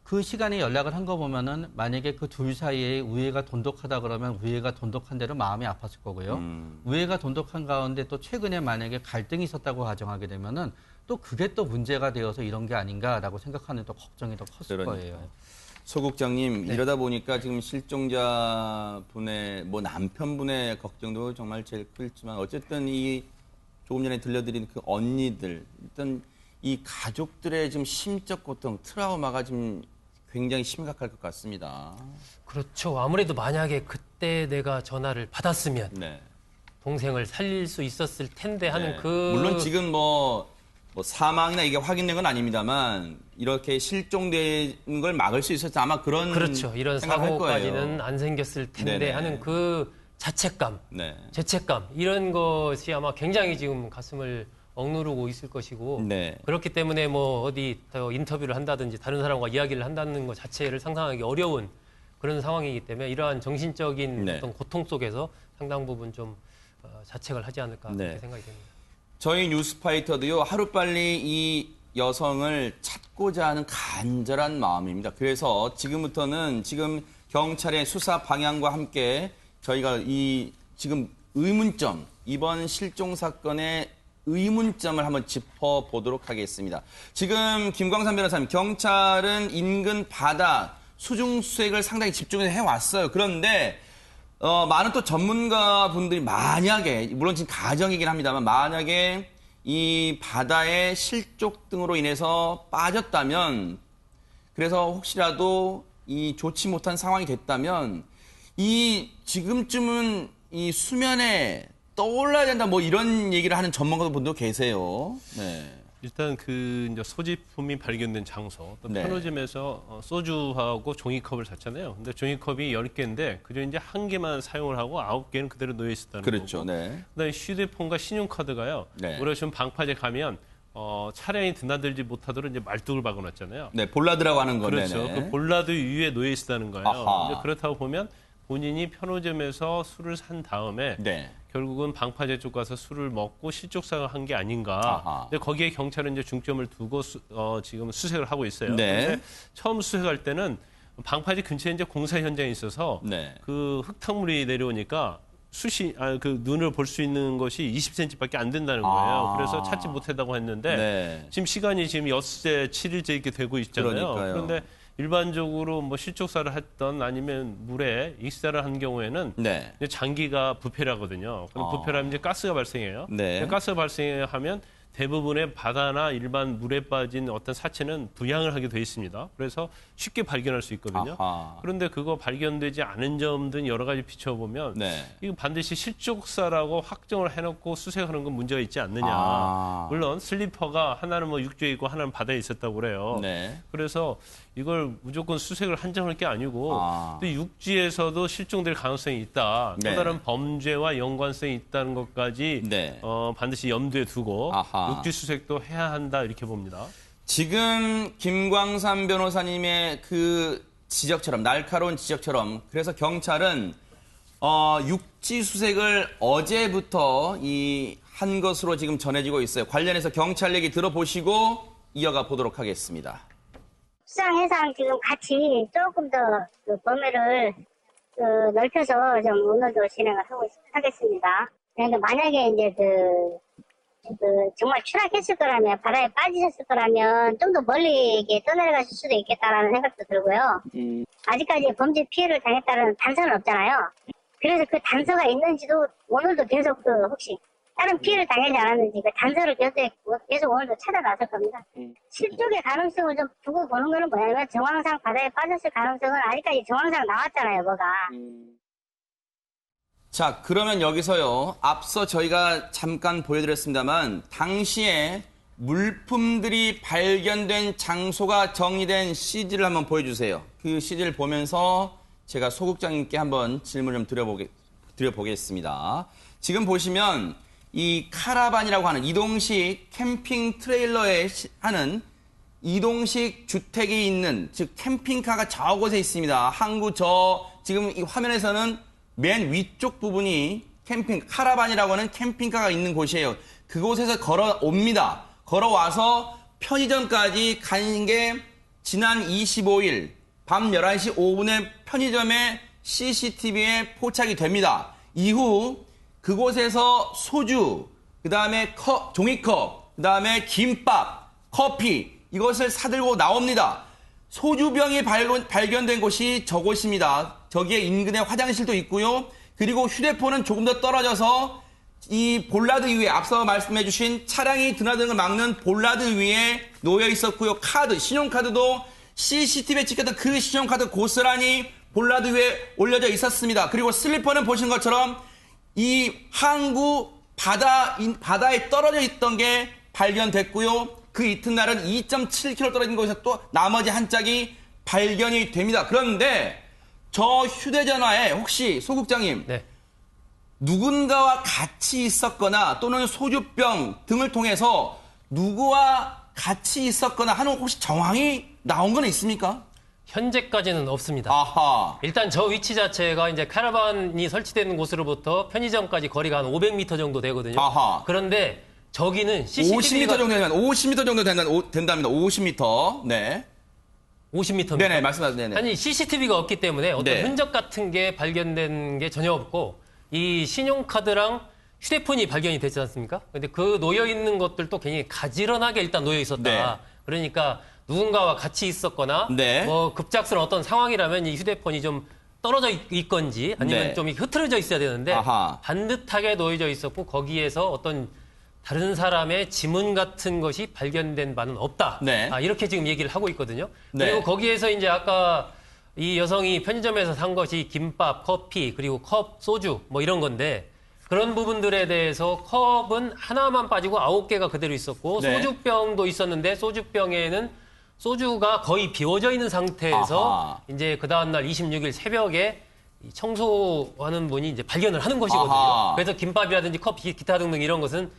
그 시간에 연락을 한 거 보면은 만약에 그 둘 사이에 우애가 돈독하다 그러면 우애가 돈독한 대로 마음이 아팠을 거고요. 우애가 돈독한 가운데 또 최근에 만약에 갈등이 있었다고 가정하게 되면은 또 그게 또 문제가 되어서 이런 게 아닌가라고 생각하는 또 걱정이 더 컸을 그러니까요. 거예요. 소 국장님, 네. 이러다 보니까 지금 실종자분의 뭐 남편분의 걱정도 정말 제일 크지만 어쨌든 이 조금 전에 들려드린 그 언니들 일단 이 가족들의 지금 심적 고통, 트라우마가 지금 굉장히 심각할 것 같습니다. 그렇죠. 아무래도 만약에 그때 내가 전화를 받았으면 네. 동생을 살릴 수 있었을 텐데 하는 네. 그 물론 지금 뭐 사망이나 이게 확인된 건 아닙니다만 이렇게 실종되는 걸 막을 수 있었지 아마 그런 그렇죠. 이런 생각할 사고까지는 거예요. 안 생겼을 텐데 네네. 하는 그 자책감, 네. 죄책감 이런 것이 아마 굉장히 지금 가슴을 억누르고 있을 것이고 네. 그렇기 때문에 뭐 어디 더 인터뷰를 한다든지 다른 사람과 이야기를 한다는 것 자체를 상상하기 어려운 그런 상황이기 때문에 이러한 정신적인 네. 어떤 고통 속에서 상당 부분 좀 자책을 하지 않을까 네. 그렇게 생각이 됩니다. 저희 뉴스파이터도요, 하루빨리 이 여성을 찾고자 하는 간절한 마음입니다. 그래서 지금부터는 지금 경찰의 수사 방향과 함께 저희가 이 지금 의문점, 이번 실종 사건의 의문점을 한번 짚어보도록 하겠습니다. 지금 김광삼 변호사님, 경찰은 인근 바다 수중 수색을 상당히 집중해서 해왔어요. 그런데 많은 또 전문가 분들이 만약에, 물론 지금 가정이긴 합니다만, 만약에 이 바다의 실족 등으로 인해서 빠졌다면, 그래서 혹시라도 이 좋지 못한 상황이 됐다면, 이 지금쯤은 이 수면에 떠올라야 된다, 뭐 이런 얘기를 하는 전문가분도 계세요. 네. 일단 그 이제 소지품이 발견된 장소, 또 네. 편의점에서 소주하고 종이컵을 샀잖아요. 근데 종이컵이 10개인데 그중 이제 한 개만 사용을 하고 9개는 그대로 놓여 있었다는 그렇죠. 거고. 네. 그다음에 휴대폰과 신용카드가요. 네. 우리가 지금 방파제 가면 차량이 드나들지 못하도록 이제 말뚝을 박아놨잖아요. 네, 볼라드라고 하는 거네. 그렇죠. 그 볼라드 위에 놓여 있었다는 거예요. 아하. 이제 그렇다고 보면 본인이 편의점에서 술을 산 다음에 네. 결국은 방파제 쪽 가서 술을 먹고 실족사를 한 게 아닌가. 아하. 근데 거기에 경찰은 이제 중점을 두고 지금 수색을 하고 있어요. 네. 근데 처음 수색할 때는 방파제 근처에 이제 공사 현장에 있어서 네. 그 흙탕물이 내려오니까 그 눈을 볼 수 있는 것이 20cm밖에 안 된다는 거예요. 아. 그래서 찾지 못했다고 했는데 네. 지금 시간이 지금 엿새 7일째 이렇게 되고 있잖아요. 그러니까요. 그런데 일반적으로 뭐 실족사를 했던 아니면 물에 익사를 한 경우에는 네. 이제 장기가 부패를 하거든요. 그럼 부패를 하면 이제 가스가 발생해요. 네. 가스가 발생하면 대부분의 바다나 일반 물에 빠진 어떤 사체는 부양을 하게 돼 있습니다. 그래서 쉽게 발견할 수 있거든요. 아하. 그런데 그거 발견되지 않은 점 등 여러 가지 비춰보면 네. 이거 반드시 실족사라고 확정을 해놓고 수색하는 건 문제가 있지 않느냐. 아. 물론 슬리퍼가 하나는 뭐 육지에 있고 하나는 바다에 있었다고 그래요. 네. 그래서 이걸 무조건 수색을 한정할 게 아니고 아. 또 육지에서도 실종될 가능성이 있다. 네. 또 다른 범죄와 연관성이 있다는 것까지 네. 반드시 염두에 두고 아하. 육지 수색도 해야 한다 이렇게 봅니다. 지금 김광삼 변호사님의 그 지적처럼, 날카로운 지적처럼, 그래서 경찰은 육지 수색을 어제부터 한 것으로 지금 전해지고 있어요. 관련해서 경찰 얘기 들어보시고 이어가 보도록 하겠습니다. 수상 해상 지금 같이 조금 더 그 범위를 넓혀서 좀 오늘도 진행을 하겠습니다. 그런데 만약에 이제 정말 추락했을 거라면, 바다에 빠지셨을 거라면 좀 더 멀리 이게 떠내려가실 수도 있겠다라는 생각도 들고요. 아직까지 범죄 피해를 당했다는 단서는 없잖아요. 그래서 그 단서가 있는지도 오늘도 계속 혹시 다른 피해를 당하지 않았는지 그 단서를 계속 오늘도 찾아 나설 겁니다. 실족의 가능성을 좀 두고 보는 거는 뭐냐면 정황상 바다에 빠졌을 가능성은 아직까지 정황상 나왔잖아요, 뭐가. 자, 그러면 여기서요. 앞서 저희가 잠깐 보여드렸습니다만 당시에 물품들이 발견된 장소가 정의된 CG를 한번 보여주세요. 그 CG를 보면서 제가 소국장님께 한번 질문을 좀 드려보겠습니다. 지금 보시면 이 카라반이라고 하는 이동식 캠핑 트레일러에 하는 이동식 주택이 있는, 즉 캠핑카가 저곳에 있습니다. 지금 이 화면에서는 맨 위쪽 부분이 카라반이라고 하는 캠핑카가 있는 곳이에요. 그곳에서 걸어옵니다. 걸어와서 편의점까지 간 게 지난 25일 밤 11시 5분에 편의점에 CCTV에 포착이 됩니다. 이후 그곳에서 소주, 그다음에 종이컵, 그다음에 김밥, 커피 이것을 사들고 나옵니다. 소주병이 발견된 곳이 저곳입니다. 저기에 인근에 화장실도 있고요. 그리고 휴대폰은 조금 더 떨어져서 이 볼라드 위에 앞서 말씀해 주신 차량이 드나드는 걸 막는 볼라드 위에 놓여 있었고요. 신용카드도 CCTV에 찍혔던 그 신용카드 고스란히 볼라드 위에 올려져 있었습니다. 그리고 슬리퍼는 보신 것처럼 이 항구 바다에 떨어져 있던 게 발견됐고요. 그 이튿날은 2.7km 떨어진 곳에서 또 나머지 한 짝이 발견이 됩니다. 그런데 저 휴대전화에 혹시 소국장님 네. 누군가와 같이 있었거나 또는 소주병 등을 통해서 누구와 같이 있었거나 하는 혹시 정황이 나온 건 있습니까? 현재까지는 없습니다. 아하. 일단 저 위치 자체가 이제 카라반이 설치되는 곳으로부터 편의점까지 거리가 한 500m 정도 되거든요. 아하. 그런데 저기는 50m 정도 되면 50m 정도 된답니다. 50m. 네. 50m. 네네, 말씀하세요. 네네. 아니 CCTV가 없기 때문에 어떤 네. 흔적 같은 게 발견된 게 전혀 없고 이 신용카드랑 휴대폰이 발견이 됐지 않습니까? 근데 그 놓여 있는 것들도 굉장히 가지런하게 일단 놓여 있었다. 네. 그러니까 누군가와 같이 있었거나 네. 뭐 급작스러운 어떤 상황이라면 이 휴대폰이 좀 떨어져 있건지 아니면 네. 좀 흐트러져 있어야 되는데 아하. 반듯하게 놓여져 있었고 거기에서 어떤 다른 사람의 지문 같은 것이 발견된 바는 없다. 네. 이렇게 지금 얘기를 하고 있거든요. 네. 그리고 거기에서 이제 아까 이 여성이 편의점에서 산 것이 김밥, 커피, 그리고 컵, 소주 뭐 이런 건데 그런 부분들에 대해서 컵은 하나만 빠지고 9개가 그대로 있었고 네. 소주병도 있었는데 소주병에는 소주가 거의 비워져 있는 상태에서 아하. 이제 그 다음날 26일 새벽에 이 청소하는 분이 이제 발견을 하는 것이거든요. 아하. 그래서 김밥이라든지 커피, 기타 등등 이런 것은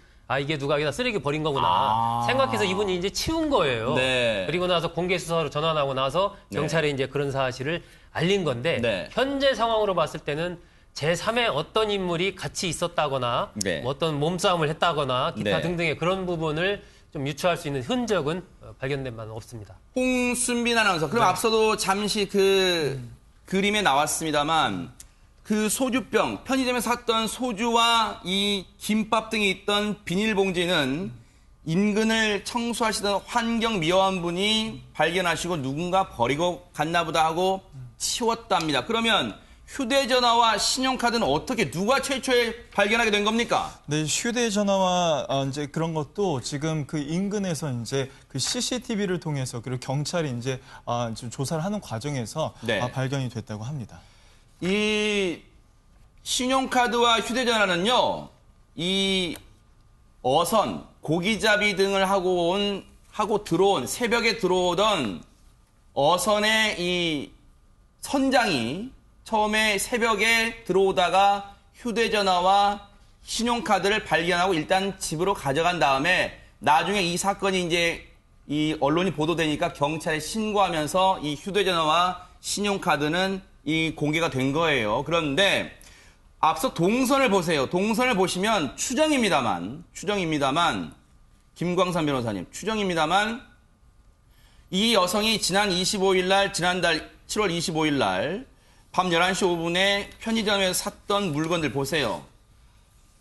이게 누가 여기다 쓰레기 버린 거구나 생각해서 이분이 이제 치운 거예요. 네. 그리고 나서 공개 수사로 전환하고 나서 경찰에 이제 그런 사실을 알린 건데 네. 현재 상황으로 봤을 때는 제3의 어떤 인물이 같이 있었다거나 네. 뭐 어떤 몸싸움을 했다거나 기타 네. 등등의 그런 부분을 좀 유추할 수 있는 흔적은 발견된 바는 없습니다. 홍순빈 아나운서. 그럼 네. 앞서도 잠시 그 그림에 나왔습니다만 그 소주병, 편의점에서 샀던 소주와 이 김밥 등이 있던 비닐봉지는 인근을 청소하시던 환경미화원분이 발견하시고 누군가 버리고 갔나 보다 하고 치웠답니다. 그러면 휴대전화와 신용카드는 어떻게 누가 최초에 발견하게 된 겁니까? 네, 휴대전화와 이제 그런 것도 지금 그 인근에서 이제 그 CCTV를 통해서 그리고 경찰이 이제 좀 조사를 하는 과정에서 네. 발견이 됐다고 합니다. 이 신용카드와 휴대전화는요, 이 어선, 고기잡이 등을 하고 들어온, 새벽에 들어오던 어선의 이 선장이 처음에 새벽에 들어오다가 휴대전화와 신용카드를 발견하고 일단 집으로 가져간 다음에 나중에 이 사건이 이제 이 언론이 보도되니까 경찰에 신고하면서 이 휴대전화와 신용카드는 이 공개가 된 거예요. 그런데 앞서 동선을 보세요. 동선을 보시면 추정입니다만 김광산 변호사님 추정입니다만 이 여성이 지난 25일 날 지난달 7월 25일 날 밤 11시 5분에 편의점에서 샀던 물건들 보세요.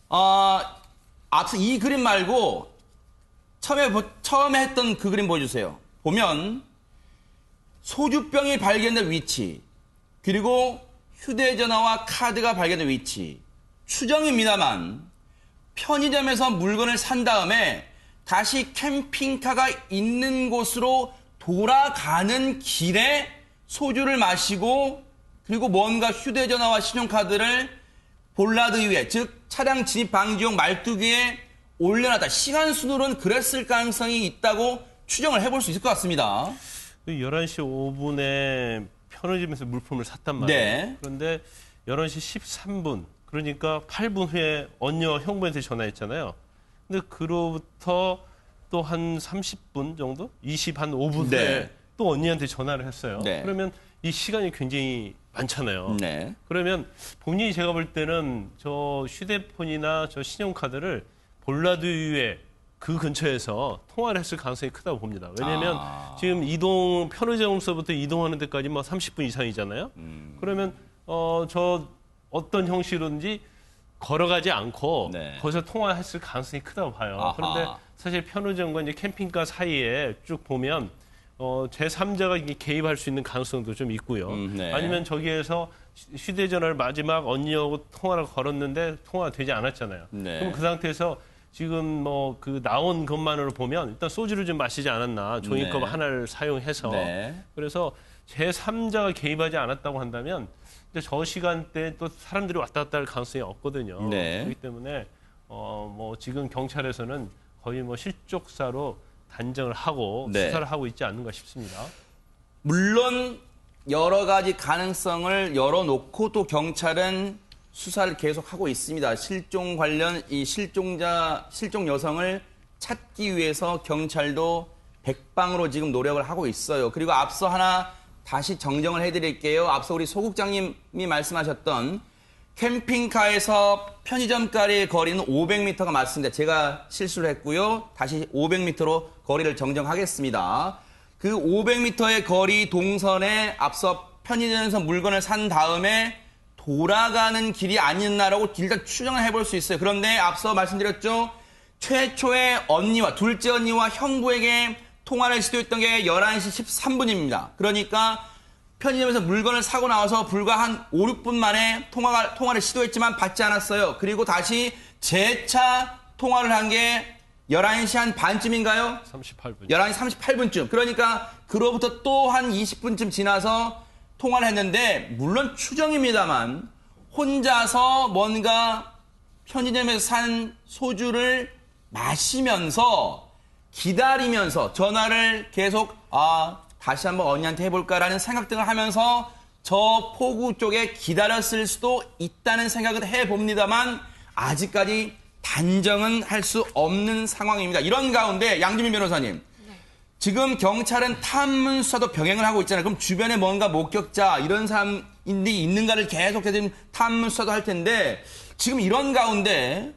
앞서 이 그림 말고 처음에 했던 그 그림 보여주세요. 보면 소주병이 발견된 위치 그리고 휴대전화와 카드가 발견된 위치 추정입니다만 편의점에서 물건을 산 다음에 다시 캠핑카가 있는 곳으로 돌아가는 길에 소주를 마시고 그리고 뭔가 휴대전화와 신용카드를 볼라드 위에 즉 차량 진입 방지용 말뚝 위에 올려놨다. 시간 순으로는 그랬을 가능성이 있다고 추정을 해볼 수 있을 것 같습니다. 11시 5분에 편의점에서 물품을 샀단 말이에요. 네. 그런데 11시 13분, 그러니까 8분 후에 언니와 형부한테 전화했잖아요. 근데 그로부터 또 한 30분 정도? 5분 후에 네. 또 언니한테 전화를 했어요. 네. 그러면 이 시간이 굉장히 많잖아요. 네. 그러면 본인이 제가 볼 때는 저 휴대폰이나 저 신용카드를 볼라드 위에 그 근처에서 통화를 했을 가능성이 크다고 봅니다. 왜냐하면 지금 편의점서부터 이동하는 데까지 뭐 30분 이상이잖아요. 그러면 저 어떤 형식으로든지 걸어가지 않고 네. 거기서 통화했을 가능성이 크다고 봐요. 아하. 그런데 사실 편의점과 이제 캠핑카 사이에 쭉 보면 제3자가 개입할 수 있는 가능성도 좀 있고요. 네. 아니면 저기에서 휴대전화를 마지막 언니하고 통화를 걸었는데 통화가 되지 않았잖아요. 네. 그럼 그 상태에서 지금 뭐 그 나온 것만으로 보면 일단 소주를 좀 마시지 않았나 종이컵 네. 하나를 사용해서 네. 그래서 제3자가 개입하지 않았다고 한다면 이제 저 시간대 또 사람들이 왔다 갔다 할 가능성이 없거든요. 네. 그렇기 때문에 뭐 지금 경찰에서는 거의 뭐 실족사로 단정을 하고 네. 수사를 하고 있지 않는가 싶습니다. 물론 여러 가지 가능성을 열어놓고 또 경찰은 수사를 계속하고 있습니다. 실종 관련 이 실종 여성을 찾기 위해서 경찰도 백방으로 지금 노력을 하고 있어요. 그리고 앞서 하나 다시 정정을 해드릴게요. 앞서 우리 소 국장님이 말씀하셨던 캠핑카에서 편의점까지의 거리는 500m가 맞습니다. 제가 실수를 했고요. 다시 500m로 거리를 정정하겠습니다. 그 500m의 거리 동선에 앞서 편의점에서 물건을 산 다음에 돌아가는 길이 아니었나라고 일단 추정을 해볼 수 있어요. 그런데 앞서 말씀드렸죠. 최초의 언니와 둘째 언니와 형부에게 통화를 시도했던 게 11시 13분입니다. 그러니까 편의점에서 물건을 사고 나와서 불과 한 5, 6분 만에 통화를 시도했지만 받지 않았어요. 그리고 다시 재차 통화를 한 게 11시 한 반쯤인가요? 38분. 11시 38분쯤. 그러니까 그로부터 또 한 20분쯤 지나서 통화를 했는데 물론 추정입니다만 혼자서 뭔가 편의점에서 산 소주를 마시면서 기다리면서 전화를 계속 다시 한번 언니한테 해볼까라는 생각 등을 하면서 저 포구 쪽에 기다렸을 수도 있다는 생각을 해봅니다만 아직까지 단정은 할 수 없는 상황입니다. 이런 가운데 양지민 변호사님. 지금 경찰은 탐문 수사도 병행을 하고 있잖아요. 그럼 주변에 뭔가 목격자 이런 사람이 있는가를 계속해서 탐문 수사도 할 텐데 지금 이런 가운데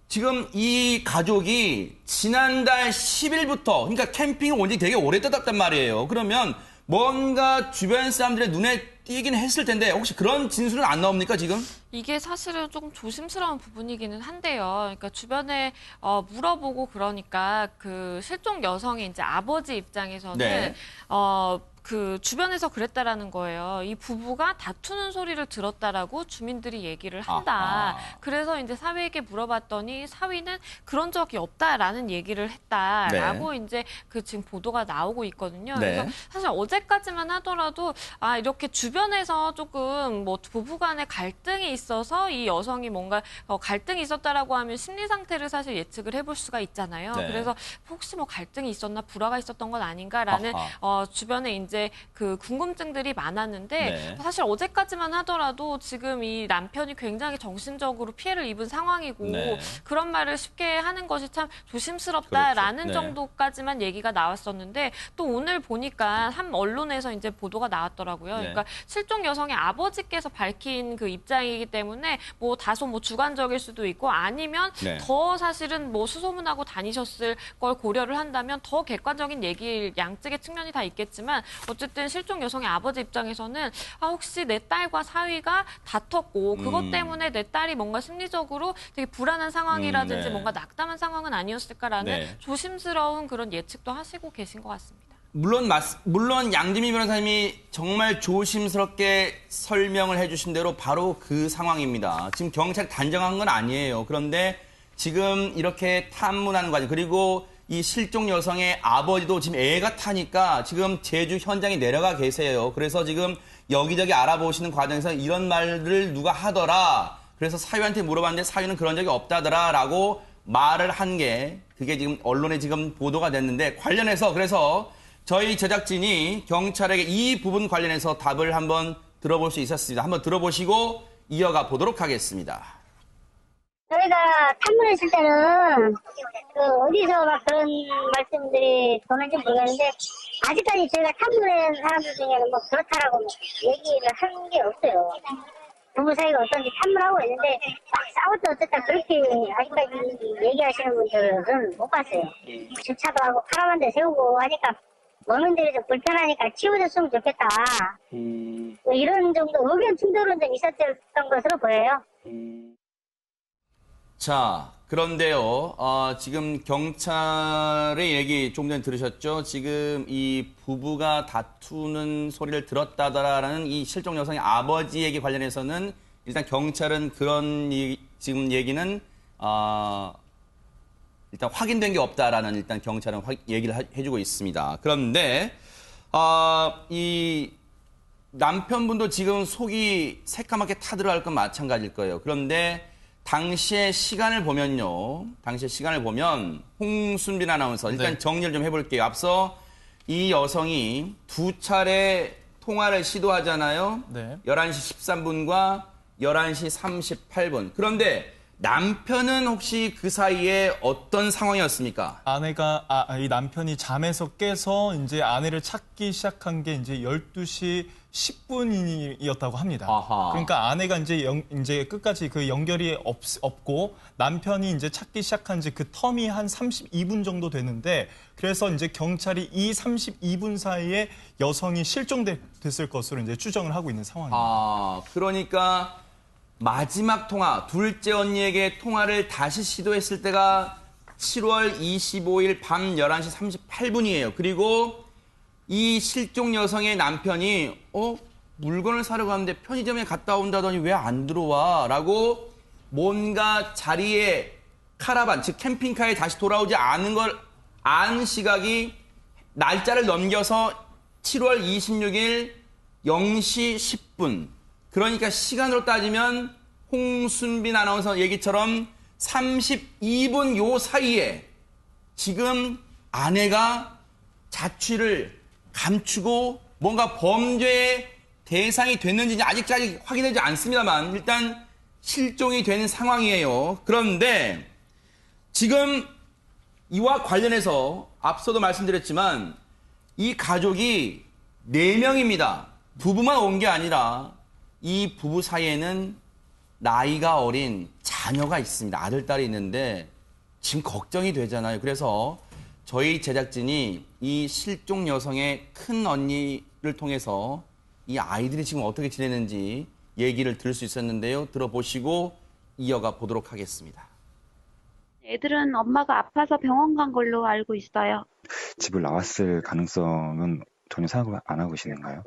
지금 이 가족이 지난달 10일부터 그러니까 캠핑을 온 지 되게 오래됐단 말이에요. 그러면 뭔가 주변 사람들의 눈에 띄긴 했을 텐데 혹시 그런 진술은 안 나옵니까 지금? 이게 사실은 조금 조심스러운 부분이기는 한데요. 그러니까 주변에 물어보고 그러니까 그 실종 여성의 이제 아버지 입장에서는 네. 그 주변에서 그랬다라는 거예요. 이 부부가 다투는 소리를 들었다라고 주민들이 얘기를 한다. 아하. 그래서 이제 사위에게 물어봤더니 사위는 그런 적이 없다라는 얘기를 했다라고 이제 그 지금 보도가 나오고 있거든요. 네. 그래서 사실 어제까지만 하더라도 이렇게 주변에서 조금 뭐 부부간의 갈등이 있어서 이 여성이 뭔가 갈등이 있었다라고 하면 심리 상태를 사실 예측을 해볼 수가 있잖아요. 네. 그래서 혹시 뭐 갈등이 있었나 불화가 있었던 건 아닌가라는 주변에 이제 그 궁금증들이 많았는데 네. 사실 어제까지만 하더라도 지금 이 남편이 굉장히 정신적으로 피해를 입은 상황이고 네. 그런 말을 쉽게 하는 것이 참 조심스럽다라는 그렇죠. 네. 정도까지만 얘기가 나왔었는데 또 오늘 보니까 한 언론에서 이제 보도가 나왔더라고요. 네. 그러니까 실종 여성의 아버지께서 밝힌 그 입장이기 때문에 뭐 다소 뭐 주관적일 수도 있고 아니면 네. 더 사실은 뭐 수소문하고 다니셨을 걸 고려를 한다면 더 객관적인 얘기 양측의 측면이 다 있겠지만 어쨌든 실종 여성의 아버지 입장에서는 혹시 내 딸과 사위가 다퉜고 그것 때문에 내 딸이 뭔가 심리적으로 되게 불안한 상황이라든지 네. 뭔가 낙담한 상황은 아니었을까라는 네. 조심스러운 그런 예측도 하시고 계신 것 같습니다. 물론 양지민 변호사님이 정말 조심스럽게 설명을 해주신 대로 바로 그 상황입니다. 지금 경찰이 단정한 건 아니에요. 그런데 지금 이렇게 탐문하는 과정 그리고 이 실종 여성의 아버지도 지금 애가 타니까 지금 제주 현장에 내려가 계세요. 그래서 지금 여기저기 알아보시는 과정에서 이런 말을 누가 하더라. 그래서 사위한테 물어봤는데 사위는 그런 적이 없다더라라고 말을 한 게 그게 지금 언론에 지금 보도가 됐는데 관련해서 그래서 저희 제작진이 경찰에게 이 부분 관련해서 답을 한번 들어볼 수 있었습니다. 한번 들어보시고 이어가 보도록 하겠습니다. 저희가 탐문했을 때는 어디서 막 그런 말씀들이 도는지 모르겠는데 아직까지 저희가 탐문한 사람들 중에는 뭐 그렇다라고 얘기를 한 게 없어요. 부부 사이가 어떤지 탐문하고 있는데 막 싸웠다 어쨌다 그렇게 아직까지 얘기하시는 분들은 못 봤어요. 주차도 하고 카라반도 세우고 하니까 먹는 데이 좀 불편하니까 치워줬으면 좋겠다. 뭐 이런 정도 의견 충돌은 좀 있었던 것으로 보여요. 자, 그런데요, 지금 경찰의 얘기 조금 전에 들으셨죠? 지금 이 부부가 다투는 소리를 들었다라는 이 실종 여성의 아버지 얘기 관련해서는 일단 경찰은 그런 지금 얘기는, 일단 확인된 게 없다라는 일단 경찰은 얘기를 해주고 있습니다. 그런데, 이 남편분도 지금 속이 새까맣게 타들어갈 건 마찬가지일 거예요. 그런데 당시의 시간을 보면 홍순빈 아나운서 일단 정리를 좀 해볼게요. 앞서 이 여성이 두 차례 통화를 시도하잖아요. 네. 11시 13분과 11시 38분. 그런데 남편은 혹시 그 사이에 어떤 상황이었습니까? 이 남편이 잠에서 깨서 이제 아내를 찾기 시작한 게 이제 12시 10분이었다고 합니다. 아하. 그러니까 아내가 이제 끝까지 그 연결이 없고 남편이 이제 찾기 시작한 지 그 텀이 한 32분 정도 되는데 그래서 이제 경찰이 이 32분 사이에 여성이 실종됐을 것으로 이제 추정을 하고 있는 상황입니다. 아, 그러니까 마지막 통화, 둘째 언니에게 통화를 다시 시도했을 때가 7월 25일 밤 11시 38분이에요. 그리고 이 실종 여성의 남편이 물건을 사러 가는데 편의점에 갔다 온다더니 왜 안 들어와? 라고 뭔가 자리에 카라반, 즉 캠핑카에 다시 돌아오지 않은 걸 안 시각이 날짜를 넘겨서 7월 26일 0시 10분. 그러니까 시간으로 따지면 홍순빈 아나운서 얘기처럼 32분 요 사이에 지금 아내가 자취를 감추고 뭔가 범죄의 대상이 됐는지 아직까지 확인되지 않습니다만 일단 실종이 된 상황이에요. 그런데 지금 이와 관련해서 앞서도 말씀드렸지만 이 가족이 4명입니다. 부부만 온 게 아니라 이 부부 사이에는 나이가 어린 자녀가 있습니다. 아들, 딸이 있는데 지금 걱정이 되잖아요. 그래서 저희 제작진이 이 실종 여성의 큰 언니를 통해서 이 아이들이 지금 어떻게 지내는지 얘기를 들을 수 있었는데요. 들어보시고 이어가 보도록 하겠습니다. 애들은 엄마가 아파서 병원 간 걸로 알고 있어요. 집을 나왔을 가능성은 전혀 생각 안 하고 계시는가요?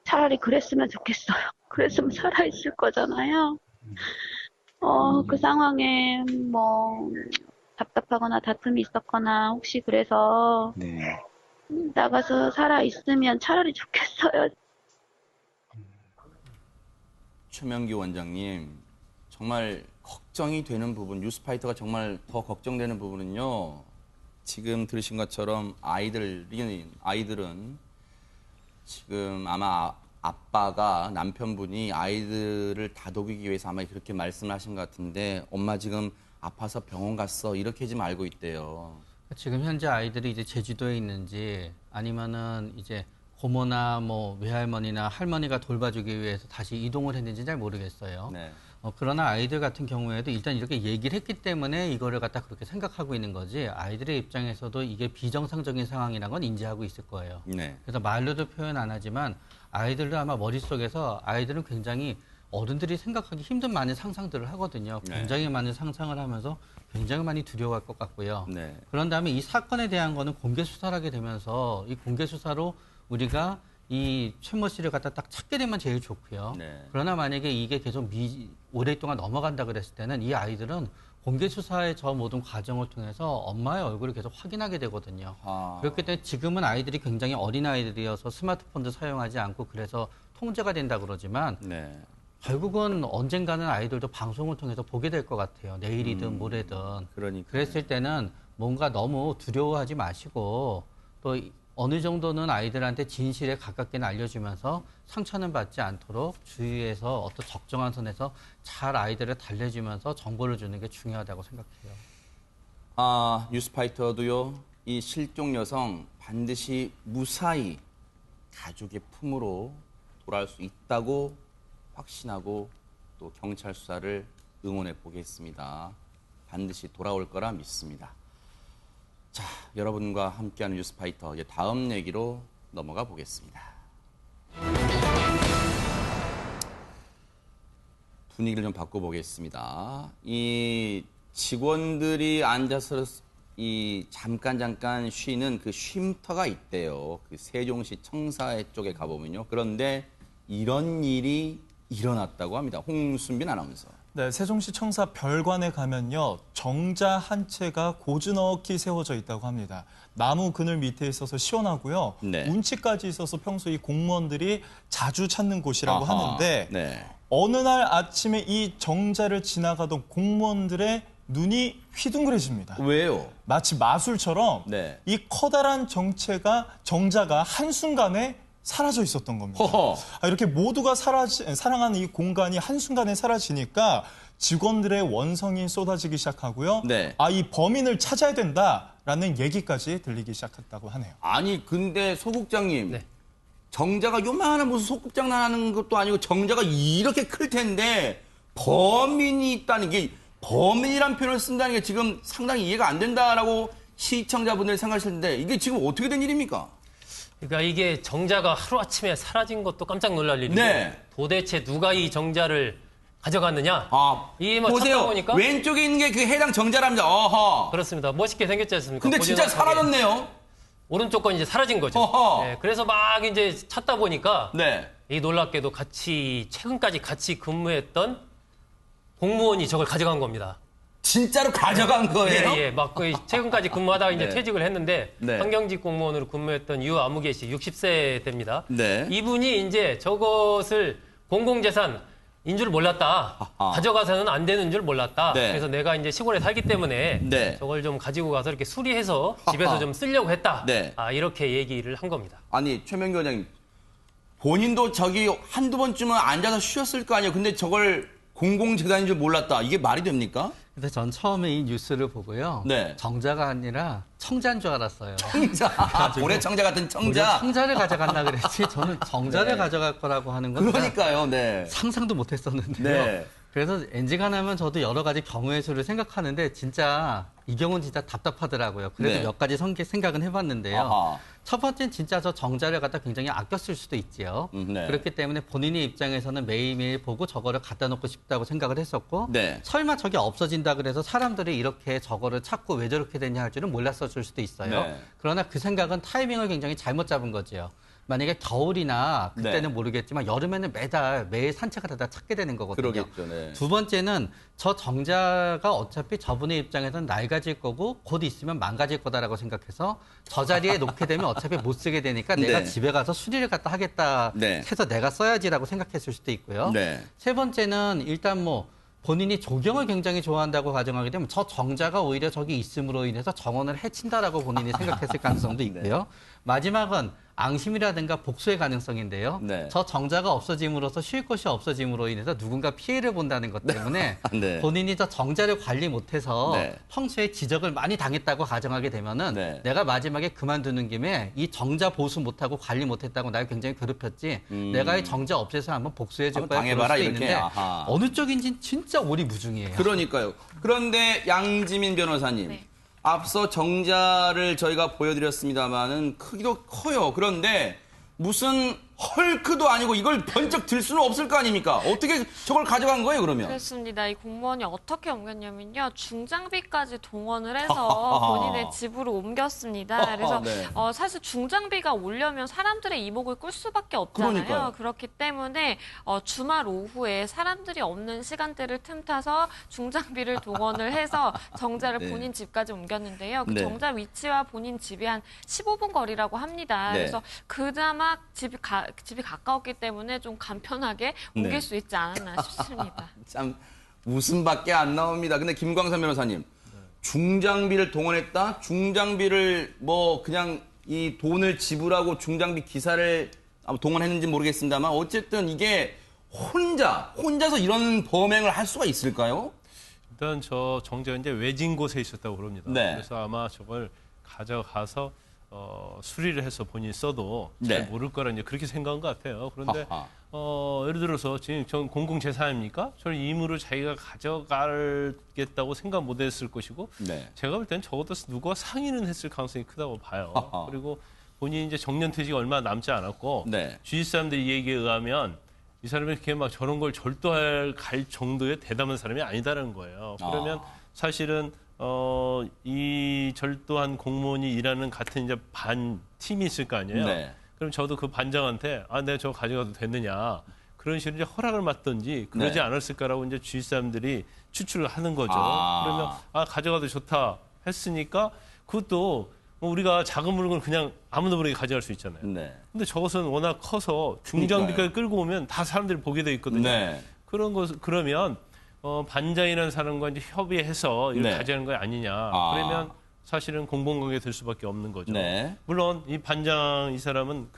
차라리 그랬으면 좋겠어요. 그랬으면 살아있을 거잖아요. 그 상황에 뭐 답답하거나 다툼이 있었거나 혹시 그래서 네. 나가서 살아있으면 차라리 좋겠어요. 최명기 원장님, 정말 걱정이 되는 부분, 뉴스파이터가 정말 더 걱정되는 부분은요. 지금 들으신 것처럼 아이들은 지금 아마 아빠가 남편분이 아이들을 다독이기 위해서 아마 그렇게 말씀을 하신 것 같은데 엄마 지금 아파서 병원 갔어 이렇게 지금 알고 있대요. 지금 현재 아이들이 이제 제주도에 있는지 아니면은 이제 고모나 뭐 외할머니나 할머니가 돌봐주기 위해서 다시 이동을 했는지 잘 모르겠어요. 네. 그러나 아이들 같은 경우에도 일단 이렇게 얘기를 했기 때문에 이거를 갖다 그렇게 생각하고 있는 거지 아이들의 입장에서도 이게 비정상적인 상황이라는 건 인지하고 있을 거예요. 네. 그래서 말로도 표현 안 하지만 아이들도 아마 머릿속에서 아이들은 굉장히 어른들이 생각하기 힘든 많은 상상들을 하거든요. 굉장히 많은 상상을 하면서 굉장히 많이 두려워할 것 같고요. 네. 그런 다음에 이 사건에 대한 거는 공개 수사를 하게 되면서 이 공개 수사로 우리가 이 최모 씨를 갖다 딱 찾게 되면 제일 좋고요. 네. 그러나 만약에 이게 계속 오랫동안 넘어간다 그랬을 때는 이 아이들은 공개 수사의 저 모든 과정을 통해서 엄마의 얼굴을 계속 확인하게 되거든요. 그렇기 때문에 지금은 아이들이 굉장히 어린 아이들이어서 스마트폰도 사용하지 않고 그래서 통제가 된다 그러지만 네. 결국은 언젠가는 아이들도 방송을 통해서 보게 될 것 같아요. 내일이든 모레든. 그러니까. 그랬을 때는 뭔가 너무 두려워하지 마시고 또 어느 정도는 아이들한테 진실에 가깝게 알려주면서 상처는 받지 않도록 주위에서 어떤 적정한 선에서 잘 아이들을 달래주면서 정보를 주는 게 중요하다고 생각해요. 뉴스파이터도요. 이 실종 여성 반드시 무사히 가족의 품으로 돌아올 수 있다고 확신하고 또 경찰 수사를 응원해 보겠습니다. 반드시 돌아올 거라 믿습니다. 자, 여러분과 함께하는 뉴스파이터 이제 다음 얘기로 넘어가 보겠습니다. 분위기를 좀 바꿔보겠습니다. 이 직원들이 앉아서 이 잠깐 쉬는 그 쉼터가 있대요. 그 세종시 청사회 쪽에 가보면요. 그런데 이런 일이 일어났다고 합니다. 홍순빈 아나운서. 네, 세종시 청사 별관에 가면요. 정자 한 채가 고즈넉히 세워져 있다고 합니다. 나무 그늘 밑에 있어서 시원하고요. 네. 운치까지 있어서 평소 이 공무원들이 자주 찾는 곳이라고 아하, 하는데 네. 어느 날 아침에 이 정자를 지나가던 공무원들의 눈이 휘둥그레집니다. 왜요? 마치 마술처럼 네. 이 커다란 정자가 한순간에 사라져 있었던 겁니다. 이렇게 모두가 사랑하는 이 공간이 한순간에 사라지니까 직원들의 원성이 쏟아지기 시작하고요. 네. 이 범인을 찾아야 된다라는 얘기까지 들리기 시작했다고 하네요. 아니 근데 소 국장님 네. 정자가 요만한 무슨 소꿉장난 하는 것도 아니고 정자가 이렇게 클 텐데 범인이 있다는 게 범인이란 표현을 쓴다는 게 지금 상당히 이해가 안 된다라고 시청자분들이 생각하실 텐데 이게 지금 어떻게 된 일입니까? 그러니까 이게 정자가 하루아침에 사라진 것도 깜짝 놀랄 일이고 네. 도대체 누가 이 정자를 가져갔느냐? 이게 뭐 보세요. 찾다 보니까 왼쪽에 있는 게 그 해당 정자랍니다. 어허. 그렇습니다. 멋있게 생겼지 않습니까? 근데 진짜 고즈넉하게. 사라졌네요. 오른쪽 건 이제 사라진 거죠. 어허. 네, 그래서 막 이제 찾다 보니까 네. 이 놀랍게도 최근까지 같이 근무했던 공무원이 저걸 가져간 겁니다. 진짜로 가져간 거예요? 예, 막 거의 최근까지 근무하다가 이제 네. 퇴직을 했는데 네. 환경직 공무원으로 근무했던 유아무개 씨 60세 됩니다. 네. 이분이 이제 저것을 공공재산인 줄 몰랐다. 아하. 가져가서는 안 되는 줄 몰랐다. 네. 그래서 내가 이제 시골에 살기 때문에 네. 저걸 좀 가지고 가서 이렇게 수리해서 아하. 집에서 좀 쓰려고 했다. 네. 이렇게 얘기를 한 겁니다. 아니 최명규 원장님 본인도 저기 한두 번쯤은 앉아서 쉬었을 거 아니에요. 근데 저걸 공공재단인 줄 몰랐다. 이게 말이 됩니까? 근데 전 처음에 이 뉴스를 보고요. 네. 정자가 아니라 청자인 줄 알았어요. 청자. 고래 청자 같은 청자. 청자를 가져갔나 그랬지. 저는 정자를 네. 가져갈 거라고 하는 건 그러니까요. 네. 상상도 못했었는데요. 네. 그래서 엔지가 수를 저도 여러 가지 경우의 수를 생각하는데 진짜 이 경우는 진짜 답답하더라고요. 그래도 네. 몇 가지 생각은 해봤는데요. 아하. 첫 번째는 진짜 저 정자를 갖다 굉장히 아껴 쓸 수도 있지요. 네. 그렇기 때문에 본인의 입장에서는 매일매일 보고 저거를 갖다 놓고 싶다고 생각을 했었고 네. 설마 저게 없어진다 그래서 사람들이 이렇게 저거를 찾고 왜 저렇게 됐냐 할 줄은 몰랐었을 수도 있어요. 네. 그러나 그 생각은 타이밍을 굉장히 잘못 잡은 거지요. 만약에 겨울이나 그때는 네. 모르겠지만 여름에는 매일 산책을 하다 찾게 되는 거거든요. 그러겠죠. 네. 두 번째는 저 정자가 어차피 저분의 입장에서는 낡아질 거고 곧 있으면 망가질 거다라고 생각해서 저 자리에 놓게 되면 어차피 못 쓰게 되니까 내가 네. 집에 가서 수리를 갖다 하겠다 네. 해서 내가 써야지라고 생각했을 수도 있고요. 네. 세 번째는 일단 본인이 조경을 굉장히 좋아한다고 가정하게 되면 저 정자가 오히려 저기 있음으로 인해서 정원을 해친다라고 본인이 생각했을 가능성도 있고요. 마지막은 앙심이라든가 복수의 가능성인데요. 네. 저 정자가 없어짐으로써 쉴 곳이 없어짐으로 인해서 누군가 피해를 본다는 것 때문에 네. 본인이 저 정자를 관리 못해서 네. 평소에 지적을 많이 당했다고 가정하게 되면은 네. 내가 마지막에 그만두는 김에 이 정자 보수 못하고 관리 못했다고 날 굉장히 괴롭혔지. 내가 이 정자 없애서 한번 복수해 줄 한번 거야. 당해봐라, 그럴 수도 이렇게. 있는데 아하. 어느 쪽인지 진짜 오리무중이에요. 그러니까요. 그런데 양지민 변호사님. 네. 앞서 정자를 저희가 보여드렸습니다만은 크기도 커요. 그런데 무슨 헐크도 아니고 이걸 번쩍 들 수는 없을 거 아닙니까? 어떻게 저걸 가져간 거예요, 그러면? 그렇습니다. 이 공무원이 어떻게 옮겼냐면요. 중장비까지 동원을 해서 본인의 집으로 옮겼습니다. 그래서 네. 사실 중장비가 오려면 사람들의 이목을 끌 수밖에 없잖아요. 그러니까요. 그렇기 때문에 주말 오후에 사람들이 없는 시간대를 틈타서 중장비를 동원을 해서 정자를 네. 본인 집까지 옮겼는데요. 그 네. 정자 위치와 본인 집이 한 15분 거리라고 합니다. 네. 그래서 그나마 집이 가까웠기 때문에 좀 간편하게 옮길 네. 수 있지 않았나 싶습니다. 참 웃음밖에 안 나옵니다. 근데 김광선 변호사님, 중장비를 동원했다? 중장비를 그냥 이 돈을 지불하고 중장비 기사를 동원했는지 모르겠습니다만 어쨌든 이게 혼자서 이런 범행을 할 수가 있을까요? 일단 저 정자가 이제 외진 곳에 있었다고 그럽니다. 네. 그래서 아마 저걸 가져가서 수리를 해서 본인이 써도 네. 잘 모를 거라 이제 그렇게 생각한 것 같아요. 그런데 하하. 예를 들어서 지금 전 공공재산입니까? 저를 임의로 자기가 가져가겠다고 생각 못했을 것이고 네. 제가 볼 땐 적어도 누가 상의는 했을 가능성이 크다고 봐요. 하하. 그리고 본인이 이제 정년퇴직이 얼마 남지 않았고 네. 주위 사람들 얘기에 의하면 이 사람이 이렇게 막 저런 걸 절도할 갈 정도의 대담한 사람이 아니다라는 거예요. 그러면 사실은 이 절도한 공무원이 일하는 같은 이제 반 팀이 있을 거 아니에요. 네. 그럼 저도 그 반장한테 내가 저거 가져가도 됐느냐 그런 식으로 이제 허락을 받든지 그러지 네. 않았을까라고 이제 주위 사람들이 추측을 하는 거죠. 아. 그러면 가져가도 좋다 했으니까 그것도 우리가 작은 물건을 그냥 아무도 모르게 가져갈 수 있잖아요. 네. 근데 저것은 워낙 커서 중장비까지 끌고 오면 다 사람들이 보게 돼 있거든요. 네. 그런 것 그러면 반장이라는 사람과 이제 협의해서 이걸 네. 가져가는 거 아니냐. 그러면 사실은 공범관계가 될 수밖에 없는 거죠. 네. 물론 이 반장 이 사람은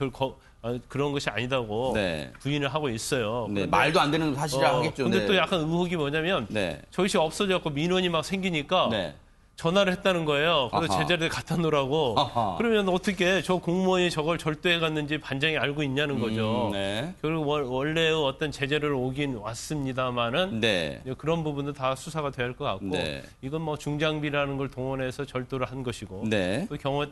그런 것이 아니다고 네. 부인을 하고 있어요. 네. 그런데 말도 안 되는 사실을 하겠죠. 근데 네. 또 약간 의혹이 뭐냐면 네. 저것이 없어져갖고 민원이 막 생기니까 네. 전화를 했다는 거예요. 그래서 아하. 제자리에 갖다 놓으라고. 아하. 그러면 어떻게 저 공무원이 저걸 절도해 갔는지 반장이 알고 있냐는 거죠. 네. 그리고 원래의 어떤 제재를 오긴 왔습니다만은 네. 그런 부분도 다 수사가 돼야 할 것 같고 네. 이건 뭐 중장비라는 걸 동원해서 절도를 한 것이고 네. 또 경우에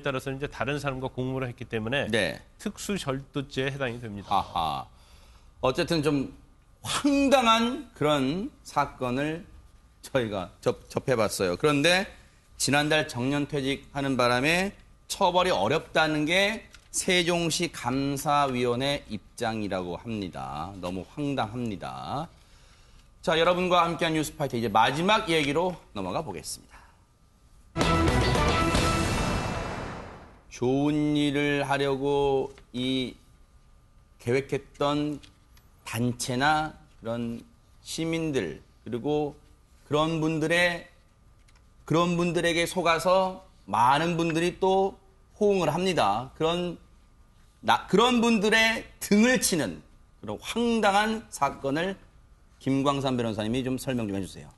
따라서는 이제 다른 사람과 공모를 했기 때문에 네. 특수 절도죄에 해당이 됩니다. 하하. 어쨌든 좀 황당한 그런 사건을 저희가 접해봤어요. 그런데 지난달 정년퇴직하는 바람에 처벌이 어렵다는 게 세종시 감사위원회 입장이라고 합니다. 너무 황당합니다. 자, 여러분과 함께한 뉴스파이터 이제 마지막 얘기로 넘어가 보겠습니다. 좋은 일을 하려고 이 계획했던 단체나 그런 시민들 그리고 그런 분들에게 속아서 많은 분들이 또 호응을 합니다. 그런 분들의 등을 치는 그런 황당한 사건을 김광삼 변호사님이 좀 설명 좀 해주세요.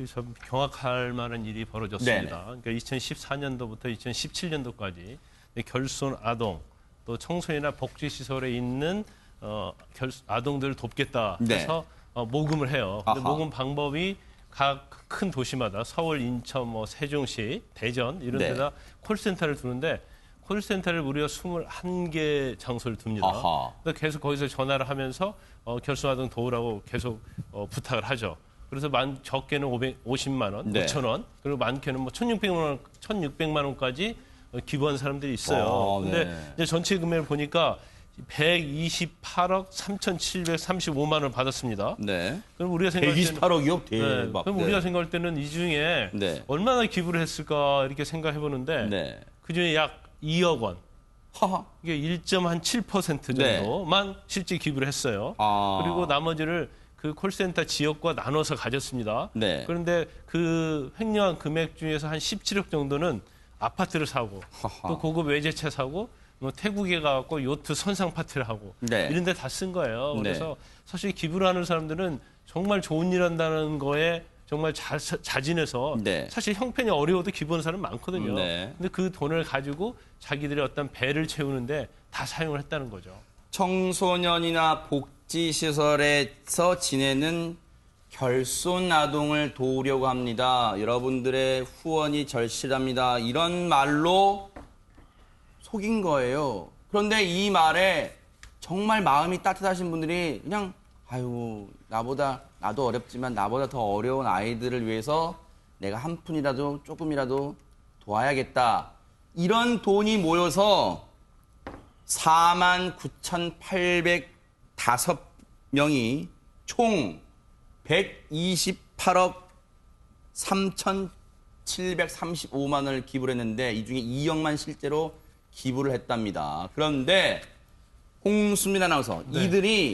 참 경악할 만한 일이 벌어졌습니다. 네네. 그러니까 2014년도부터 2017년도까지 결손 아동 또 청소년이나 복지시설에 있는 아동들을 돕겠다 해서 모금을 해요. 근데 아하. 모금 방법이 각 큰 도시마다 서울, 인천, 뭐 세종시, 대전 이런 네. 데다 콜센터를 두는데 콜센터를 무려 21개 장소를 둡니다. 아하. 그래서 계속 거기서 전화를 하면서 결손 아동 도우라고 계속 부탁을 하죠. 그래서 적게는 550만 원, 네. 5천 원, 그리고 많게는 뭐 1,600만 원까지 기부한 사람들이 있어요. 근데 네. 이제 전체 금액을 보니까 128억 3,735만 원을 받았습니다. 네. 그럼 우리가 생각할 때는 128억이요? 네, 대박. 그럼 우리가 생각할 때는 이 중에 네. 얼마나 기부를 했을까 이렇게 생각해 보는데 네. 그 중에 약 2억 원. 하하. 이게 1.7% 네. 정도만 실제 기부를 했어요. 아. 그리고 나머지를 그 콜센터 지역과 나눠서 가졌습니다. 네. 그런데 그 횡령한 금액 중에서 한 17억 정도는 아파트를 사고 하하. 또 고급 외제차 사고 뭐 태국에 가고 요트 선상 파티를 하고 네. 이런 데 다 쓴 거예요. 네. 그래서 사실 기부를 하는 사람들은 정말 좋은 일 한다는 거에 정말 자진해서 네. 사실 형편이 어려워도 기부하는 사람 많거든요. 네. 근데 그 돈을 가지고 자기들의 어떤 배를 채우는데 다 사용을 했다는 거죠. 청소년이나 복지시설에서 지내는 결손 아동을 도우려고 합니다. 여러분들의 후원이 절실합니다. 이런 말로 속인 거예요. 그런데 이 말에 정말 마음이 따뜻하신 분들이 그냥 아유 나도 어렵지만 나보다 더 어려운 아이들을 위해서 내가 한 푼이라도 조금이라도 도와야겠다. 이런 돈이 모여서 49,805명이 총 128억 3,735만 원을 기부를 했는데 이 중에 2억만 실제로 기부를 했답니다. 그런데 홍수민 아나운서 이들이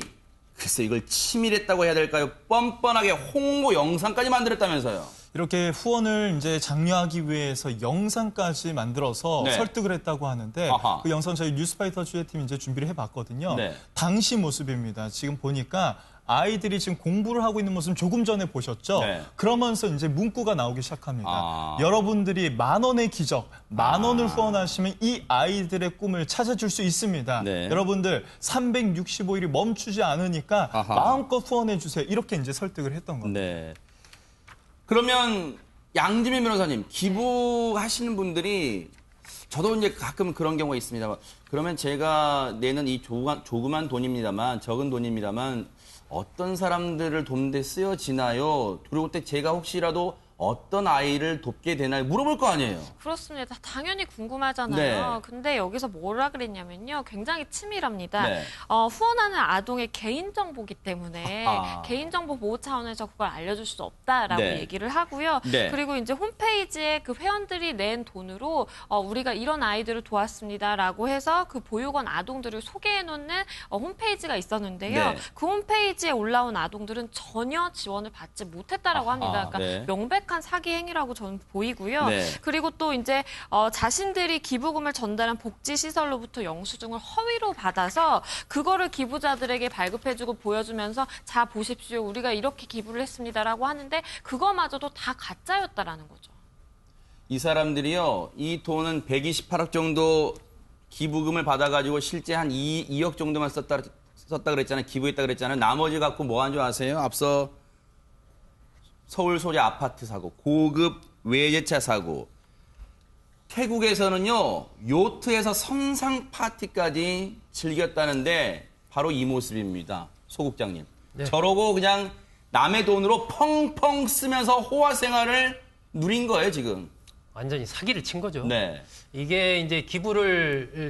글쎄 이걸 치밀했다고 해야 될까요? 뻔뻔하게 홍보 영상까지 만들었다면서요. 이렇게 후원을 이제 장려하기 위해서 영상까지 만들어서 네. 설득을 했다고 하는데 아하. 그 영상 저희 뉴스파이터 취재팀이 이제 준비를 해봤거든요. 네. 당시 모습입니다. 지금 보니까 아이들이 지금 공부를 하고 있는 모습 조금 전에 보셨죠? 네. 그러면서 이제 문구가 나오기 시작합니다. 아. 여러분들이 10,000원의 기적, 10,000원을 후원하시면 이 아이들의 꿈을 찾아줄 수 있습니다. 네. 여러분들 365일이 멈추지 않으니까 아하. 마음껏 후원해 주세요. 이렇게 이제 설득을 했던 겁니다. 네. 그러면 양지민 변호사님 기부하시는 분들이 저도 이제 가끔 그런 경우가 있습니다. 그러면 제가 내는 이 조그만 돈입니다만 적은 돈입니다만 어떤 사람들을 돕는 데 쓰여지나요? 그리고 또 제가 혹시라도 어떤 아이를 돕게 되나요? 물어볼 거 아니에요. 그렇습니다. 당연히 궁금하잖아요. 네. 근데 여기서 뭐라 그랬냐면요. 굉장히 치밀합니다. 네. 후원하는 아동의 개인정보기 때문에 아하. 개인정보 보호 차원에서 그걸 알려줄 수 없다라고 네. 얘기를 하고요. 네. 그리고 이제 홈페이지에 그 회원들이 낸 돈으로 우리가 이런 아이들을 도왔습니다라고 해서 그 보육원 아동들을 소개해놓는 홈페이지가 있었는데요. 네. 그 홈페이지에 올라온 아동들은 전혀 지원을 받지 못했다라고 합니다. 아하. 그러니까 네. 명백한 명백한 사기 행위라고 저는 보이고요. 네. 그리고 또 이제 자신들이 기부금을 전달한 복지시설로부터 영수증을 허위로 받아서 그거를 기부자들에게 발급해주고 보여주면서 자 보십시오. 우리가 이렇게 기부를 했습니다라고 하는데 그거마저도 다 가짜였다라는 거죠. 이 사람들이요, 이 돈은 128억 정도 기부금을 받아가지고 실제 한 2억 정도만 썼다 그랬잖아요. 기부했다 그랬잖아요. 나머지 갖고 뭐 한 줄 아세요? 앞서 서울 소재 아파트 사고, 고급 외제차 사고, 태국에서는요, 요트에서 선상 파티까지 즐겼다는데 바로 이 모습입니다. 소 국장님. 네. 저러고 그냥 남의 돈으로 펑펑 쓰면서 호화 생활을 누린 거예요, 지금. 완전히 사기를 친 거죠. 네. 이게 이제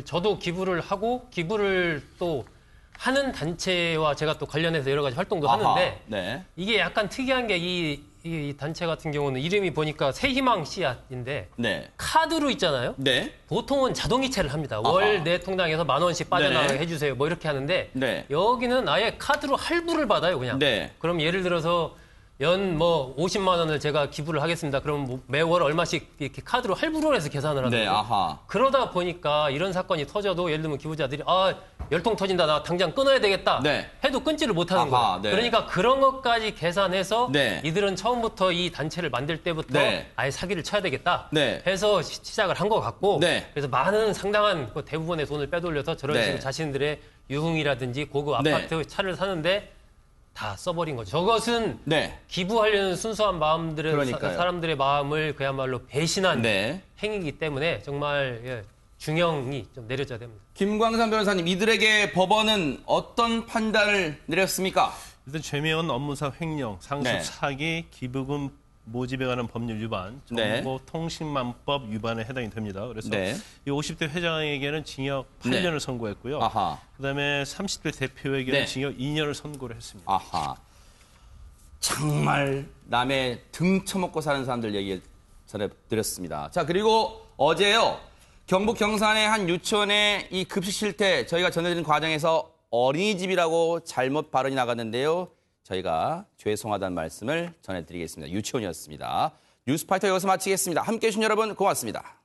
저도 기부를 하고 기부를 또 하는 단체와 제가 또 관련해서 여러 가지 활동도 아하, 하는데 네. 이게 약간 특이한 게 이 단체 같은 경우는 이름이 보니까 새희망 씨앗인데 네. 카드로 있잖아요. 네. 보통은 자동이체를 합니다. 아하. 월 내 통장에서 10,000원씩 빠져나가게 네네. 해주세요. 뭐 이렇게 하는데 네. 여기는 아예 카드로 할부를 받아요. 그냥. 네. 그럼 예를 들어서 연 50만 원을 제가 기부를 하겠습니다. 그럼 뭐 매월 얼마씩 이렇게 카드로 할부를 해서 계산을 하는 네, 거예요. 아하. 그러다 보니까 이런 사건이 터져도 예를 들면 기부자들이 열통 터진다. 나 당장 끊어야 되겠다. 네. 해도 끊지를 못하는 아하, 거예요. 네. 그러니까 그런 것까지 계산해서 네. 이들은 처음부터 이 단체를 만들 때부터 네. 아예 사기를 쳐야 되겠다. 네. 해서 시작을 한 것 같고 네. 그래서 많은 상당한 그 대부분의 돈을 빼돌려서 저런 네. 식으로 자신들의 유흥이라든지 고급 네. 아파트 차를 사는데 다 써버린 거죠. 저것은 네. 기부하려는 순수한 마음들의 그러니까요. 사람들의 마음을 그야말로 배신한 네. 행위이기 때문에 정말 중형이 좀 내려져야 됩니다. 김광산 변호사님, 이들에게 법원은 어떤 판단을 내렸습니까? 일단 죄명은 업무상 횡령, 상습 네. 사기, 기부금 모집에 관한 법률 위반, 네. 정보통신망법 위반에 해당이 됩니다. 그래서 네. 이 50대 회장에게는 징역 8년을 네. 선고했고요. 아하. 그다음에 30대 대표에게는 네. 징역 2년을 선고를 했습니다. 아하. 정말 남의 등 쳐먹고 사는 사람들 얘기 전해드렸습니다. 자, 그리고 어제요, 경북 경산의 한 유치원의 이 급식 실태 저희가 전해드린 과정에서 어린이집이라고 잘못 발언이 나갔는데요. 저희가 죄송하다는 말씀을 전해드리겠습니다. 유치원이었습니다. 뉴스파이터 여기서 마치겠습니다. 함께해 주신 여러분 고맙습니다.